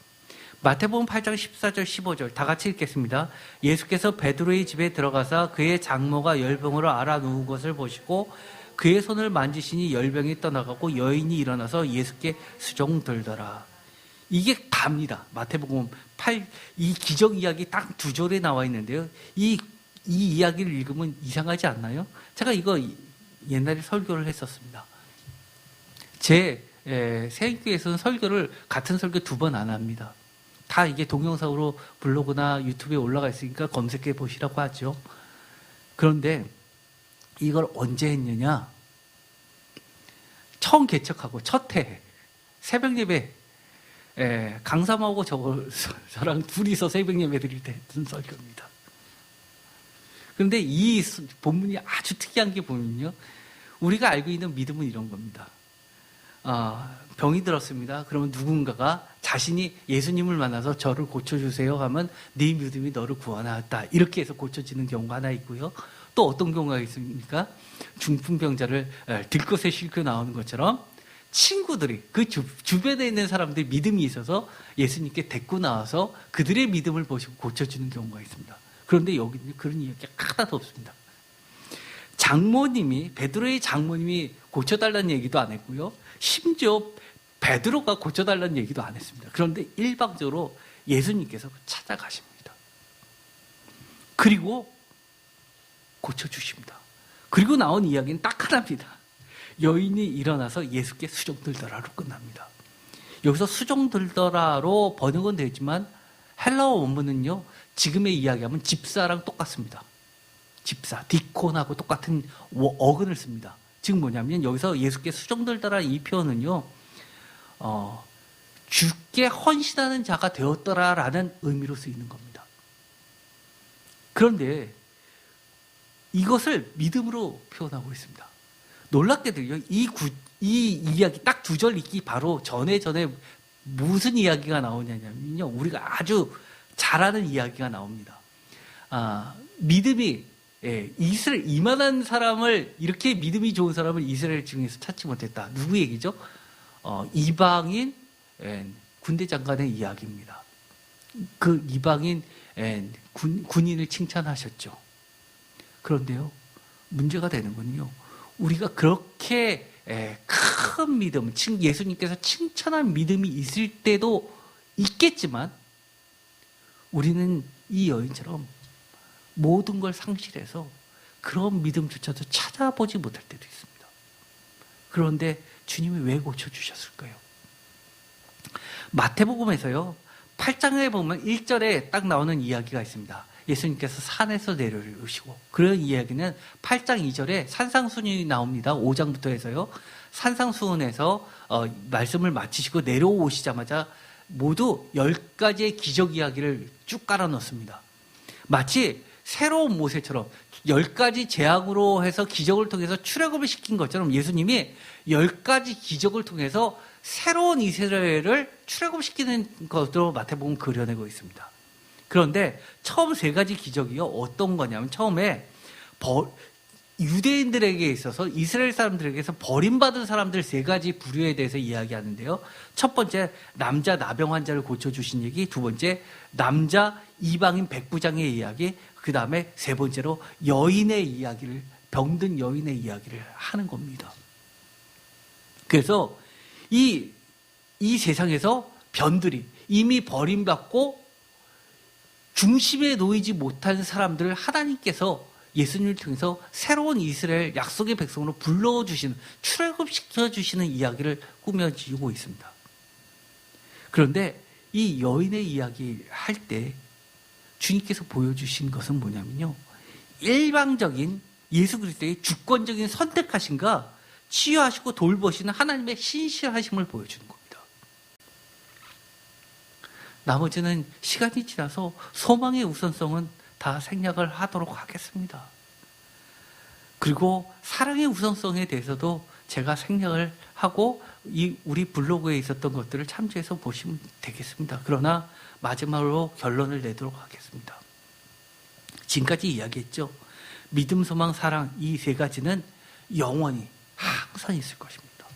마태복음 8장 14절 15절 다 같이 읽겠습니다. 예수께서 베드로의 집에 들어가사 그의 장모가 열병으로 앓아 누운 것을 보시고 그의 손을 만지시니 열병이 떠나가고 여인이 일어나서 예수께 수종들더라. 이게 답니다. 마태복음 8, 이 기적 이야기 딱 두 절에 나와 있는데요. 이 이야기를 읽으면 이상하지 않나요? 제가 이거 옛날에 설교를 했었습니다. 제 세인교회에서는 설교를 같은 설교 2번 안 합니다. 다 이게 동영상으로 블로그나 유튜브에 올라가 있으니까 검색해 보시라고 하죠. 그런데 이걸 언제 했느냐? 처음 개척하고 첫 해 새벽 예배, 강사모하고 저랑 둘이서 새벽 예배 드릴 때 했던 설교입니다. 그런데 이 본문이 아주 특이한 게 보면요, 우리가 알고 있는 믿음은 이런 겁니다. 병이 들었습니다. 그러면 누군가가 자신이 예수님을 만나서 저를 고쳐주세요 하면 네 믿음이 너를 구원하였다, 이렇게 해서 고쳐지는 경우가 하나 있고요. 또 어떤 경우가 있습니까? 중풍병자를 들것에 싣고 나오는 것처럼 친구들이, 그 주변에 있는 사람들이 믿음이 있어서 예수님께 데리고 나와서 그들의 믿음을 보시고 고쳐주는 경우가 있습니다. 그런데 여기는 그런 이야기가 하나도 없습니다. 베드로의 장모님이 고쳐달라는 얘기도 안 했고요. 심지어 베드로가 고쳐달라는 얘기도 안 했습니다. 그런데 일방적으로 예수님께서 찾아가십니다. 그리고 고쳐주십니다. 그리고 나온 이야기는 딱 하나입니다. 여인이 일어나서 예수께 수종들더라로 끝납니다. 여기서 수종들더라로 번역은 되지만 헬라어 원문은요, 지금의 이야기하면 집사랑 똑같습니다. 집사, 디콘하고 똑같은 어근을 씁니다. 즉 뭐냐면 여기서 예수께 수종들더라 이 표현은요, 주께 헌신하는 자가 되었더라라는 의미로 쓰이는 겁니다. 그런데 이것을 믿음으로 표현하고 있습니다. 놀랍게도요, 이 이야기 딱 두 절 읽기 바로 전에 무슨 이야기가 나오냐면요, 우리가 아주 잘 아는 이야기가 나옵니다. 믿음이, 이스라엘, 이만한 사람을, 이렇게 믿음이 좋은 사람을 이스라엘 중에서 찾지 못했다. 누구 얘기죠? 이방인 군대 장관의 이야기입니다. 그 이방인 군인을 칭찬하셨죠. 그런데요, 문제가 되는 건요, 우리가 그렇게 큰 믿음, 예수님께서 칭찬한 믿음이 있을 때도 있겠지만, 우리는 이 여인처럼 모든 걸 상실해서 그런 믿음조차도 찾아보지 못할 때도 있습니다. 그런데 주님이 왜 고쳐주셨을까요? 마태복음에서요, 8장에 보면 1절에 딱 나오는 이야기가 있습니다. 예수님께서 산에서 내려오시고, 그런 이야기는 8장 2절에 산상수훈이 나옵니다. 5장부터 해서요. 산상수훈에서 말씀을 마치시고 내려오시자마자 모두 10가지의 기적 이야기를 쭉 깔아놓습니다. 마치 새로운 모세처럼 10가지 제약으로 해서 기적을 통해서 출애굽을 시킨 것처럼 예수님이 10가지 기적을 통해서 새로운 이스라엘을 출애굽시키는 것으로 마태복음 그려내고 있습니다. 그런데 처음 3가지 기적이요, 어떤 거냐면 처음에 유대인들에게 있어서 이스라엘 사람들에게서 버림받은 사람들 3가지 부류에 대해서 이야기하는데요. 첫 번째, 남자 나병 환자를 고쳐주신 얘기. 두 번째, 남자 이방인 백부장의 이야기. 그 다음에 세 번째로 여인의 이야기를, 병든 여인의 이야기를 하는 겁니다. 그래서 이 세상에서 변들이 이미 버림받고 중심에 놓이지 못한 사람들을 하나님께서 예수님을 통해서 새로운 이스라엘 약속의 백성으로 불러주시는, 출애굽시켜주시는 이야기를 꾸며지고 있습니다. 그런데 이 여인의 이야기를 할 때 주님께서 보여주신 것은 뭐냐면요, 일방적인 예수 그리스도의 주권적인 선택하심과 치유하시고 돌보시는 하나님의 신실하심을 보여주는 겁니다. 나머지는 시간이 지나서 소망의 우선성은 다 생략을 하도록 하겠습니다. 그리고 사랑의 우선성에 대해서도 제가 생략을 하고 우리 블로그에 있었던 것들을 참조해서 보시면 되겠습니다. 그러나 마지막으로 결론을 내도록 하겠습니다. 지금까지 이야기했죠. 믿음, 소망, 사랑, 이 3가지는 영원히 항상 있을 것입니다.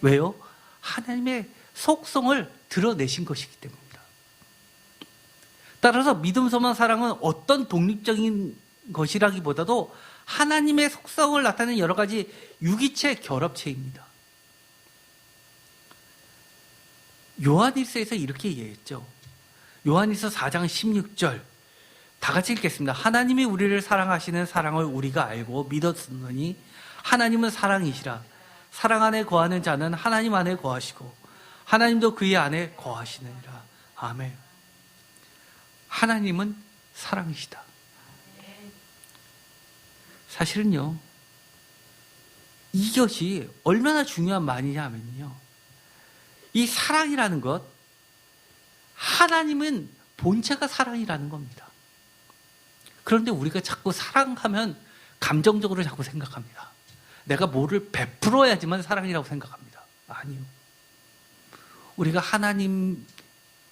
왜요? 하나님의 속성을 드러내신 것이기 때문입니다. 따라서 믿음, 소망, 사랑은 어떤 독립적인 것이라기보다도 하나님의 속성을 나타내는 여러 가지 유기체, 결합체입니다. 요한일서에서 이렇게 얘기했죠. 요한일서 4장 16절 다 같이 읽겠습니다. 하나님이 우리를 사랑하시는 사랑을 우리가 알고 믿었으니 하나님은 사랑이시라. 사랑 안에 거하는 자는 하나님 안에 거하시고 하나님도 그의 안에 거하시느니라. 아멘. 하나님은 사랑이시다. 사실은요, 이것이 얼마나 중요한 말이냐 하면요, 이 사랑이라는 것, 하나님은 본체가 사랑이라는 겁니다. 그런데 우리가 자꾸 사랑하면 감정적으로 자꾸 생각합니다. 내가 뭐를 베풀어야지만 사랑이라고 생각합니다. 아니요. 우리가 하나님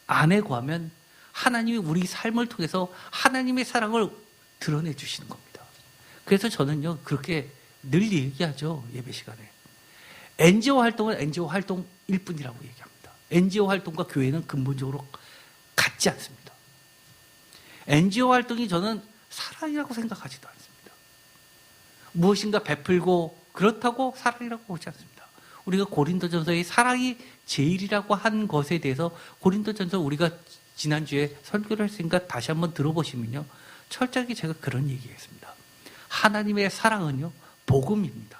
안에 거하면 하나님이 우리 삶을 통해서 하나님의 사랑을 드러내 주시는 겁니다. 그래서 저는요, 그렇게 늘 얘기하죠. 예배 시간에. NGO 활동은 NGO 활동일 뿐이라고 얘기합니다. NGO 활동과 교회는 근본적으로 같지 않습니다. NGO 활동이 저는 사랑이라고 생각하지도 않습니다. 무엇인가 베풀고 그렇다고 사랑이라고 보지 않습니다. 우리가 고린도전서의 사랑이 제일이라고 한 것에 대해서 고린도전서 우리가 지난주에 설교를 했으니까 다시 한번 들어보시면요. 철저하게 제가 그런 얘기했습니다. 하나님의 사랑은요, 복음입니다.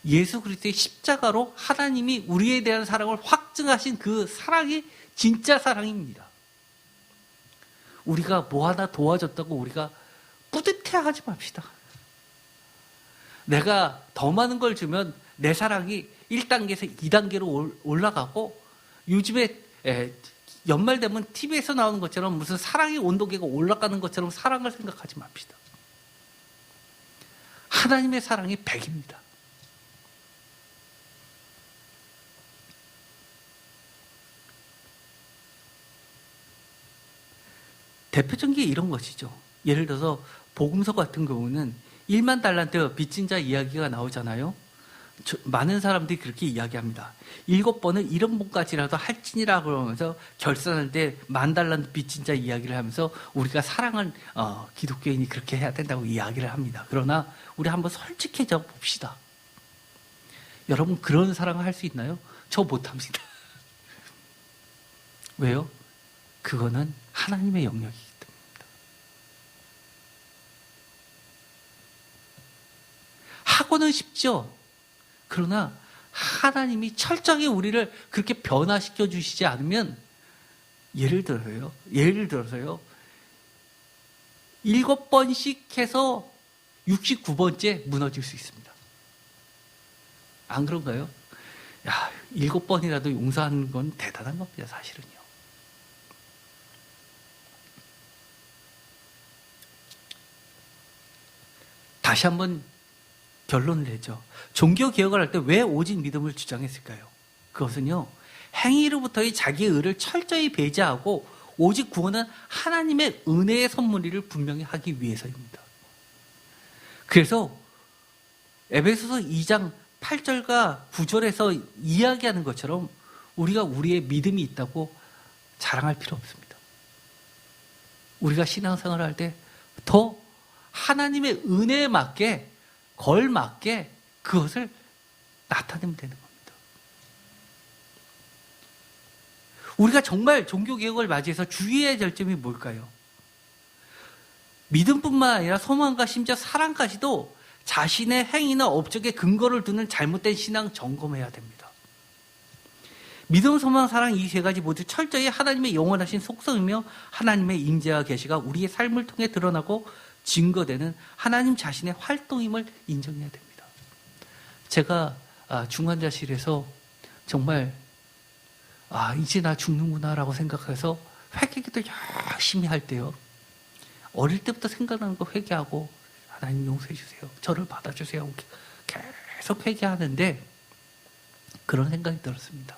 예수 그리스도의 십자가로 하나님이 우리에 대한 사랑을 확증하신 그 사랑이 진짜 사랑입니다. 우리가 뭐 하나 도와줬다고 우리가 뿌듯해하지 맙시다. 내가 더 많은 걸 주면 내 사랑이 1단계에서 2단계로 올라가고, 요즘에 연말 되면 TV에서 나오는 것처럼 무슨 사랑의 온도계가 올라가는 것처럼 사랑을 생각하지 맙시다. 하나님의 사랑이 100입니다. 대표적인 게 이런 것이죠. 예를 들어서 복음서 같은 경우는 1만 달란트 빚진 자 이야기가 나오잖아요. 많은 사람들이 그렇게 이야기합니다. 7번은 1원분까지라도 할지니라 그러면서 결산할 때 10,000달란트 빚진 자 이야기를 하면서 우리가 사랑을 기독교인이 그렇게 해야 된다고 이야기를 합니다. 그러나 우리 한번 솔직해져 봅시다. 여러분 그런 사랑을 할 수 있나요? 저 못합니다. 왜요? 그거는 하나님의 영역이기 때문입니다. 하고는 싶죠. 그러나 하나님이 철저하게 우리를 그렇게 변화시켜 주시지 않으면, 예를 들어서요 7번씩 해서 69번째 무너질 수 있습니다. 안 그런가요? 7번이라도 용서하는 건 대단한 겁니다, 사실은요. 다시 한번 결론을 내죠. 종교개혁을 할 때 왜 오직 믿음을 주장했을까요? 그것은요, 행위로부터의 자기의 의를 철저히 배제하고 오직 구원은 하나님의 은혜의 선물이를 분명히 하기 위해서입니다. 그래서 에베소서 2장 8절과 9절에서 이야기하는 것처럼 우리가 우리의 믿음이 있다고 자랑할 필요 없습니다. 우리가 신앙생활을 할 때 더 하나님의 은혜에 맞게, 걸맞게 그것을 나타내면 되는 겁니다. 우리가 정말 종교개혁을 맞이해서 주의해야 될 점이 뭘까요? 믿음뿐만 아니라 소망과 심지어 사랑까지도 자신의 행위나 업적에 근거를 두는 잘못된 신앙 점검해야 됩니다. 믿음, 소망, 사랑 이 세 가지 모두 철저히 하나님의 영원하신 속성이며 하나님의 임재와 계시가 우리의 삶을 통해 드러나고 증거되는 하나님 자신의 활동임을 인정해야 됩니다. 제가 중환자실에서 정말 이제 나 죽는구나라고 생각해서 회개기도 열심히 할 때요, 어릴 때부터 생각나는 거 회개하고 하나님 용서해 주세요, 저를 받아주세요, 계속 회개하는데 그런 생각이 들었습니다.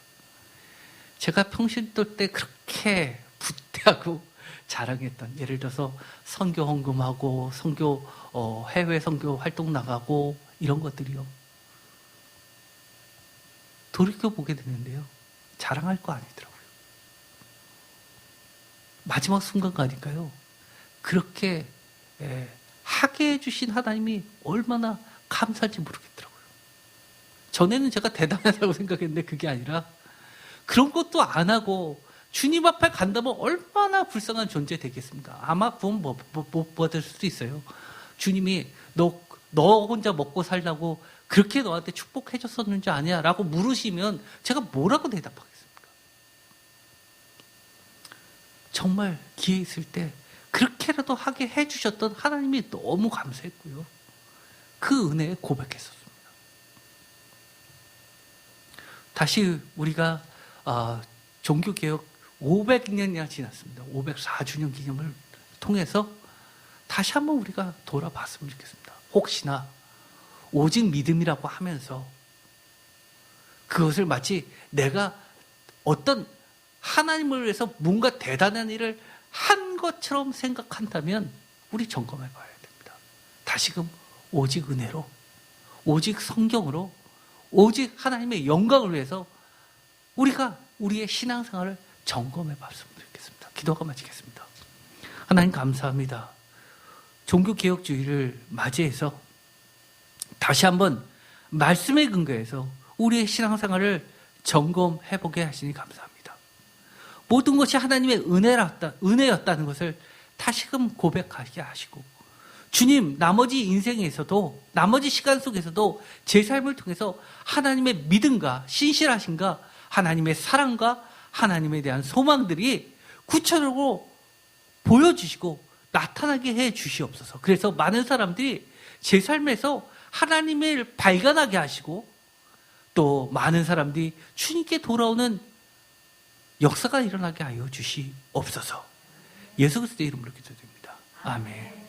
제가 평신도 때 그렇게 부태하고 자랑했던, 예를 들어서 선교 헌금하고 선교 해외 선교 활동 나가고 이런 것들이요, 돌이켜 보게 되는데요, 자랑할 거 아니더라고요. 마지막 순간 가니까요, 그렇게 하게 해주신 하나님이 얼마나 감사한지 모르겠더라고요. 전에는 제가 대단하다고 생각했는데 그게 아니라 그런 것도 안 하고 주님 앞에 간다면 얼마나 불쌍한 존재 되겠습니까? 아마 구원 못 받을 수도 있어요. 주님이 너 혼자 먹고 살라고 그렇게 너한테 축복해 줬었는지 아니야? 라고 물으시면 제가 뭐라고 대답하겠습니까? 정말 기회 있을 때 그렇게라도 하게 해주셨던 하나님이 너무 감사했고요, 그 은혜에 고백했었습니다. 다시 우리가 종교개혁 500년이나 지났습니다. 504주년 기념을 통해서 다시 한번 우리가 돌아봤으면 좋겠습니다. 혹시나 오직 믿음이라고 하면서 그것을 마치 내가 어떤 하나님을 위해서 뭔가 대단한 일을 한 것처럼 생각한다면 우리 점검해 봐야 됩니다. 다시금 오직 은혜로, 오직 성경으로, 오직 하나님의 영광을 위해서 우리가 우리의 신앙생활을 점검해 봤으면 좋겠습니다. 기도가 마치겠습니다. 하나님 감사합니다. 종교개혁주의를 맞이해서 다시 한번 말씀에 근거해서 우리의 신앙생활을 점검해보게 하시니 감사합니다. 모든 것이 하나님의 은혜였다는 것을 다시금 고백하게 하시고, 주님, 나머지 인생에서도, 나머지 시간 속에서도 제 삶을 통해서 하나님의 믿음과 신실하심과 하나님의 사랑과 하나님에 대한 소망들이 구체적으로 보여주시고 나타나게 해 주시옵소서. 그래서 많은 사람들이 제 삶에서 하나님을 발견하게 하시고, 또 많은 사람들이 주님께 돌아오는 역사가 일어나게 하여 주시옵소서. 예수 그리스도의 이름으로 기도드립니다. 아멘.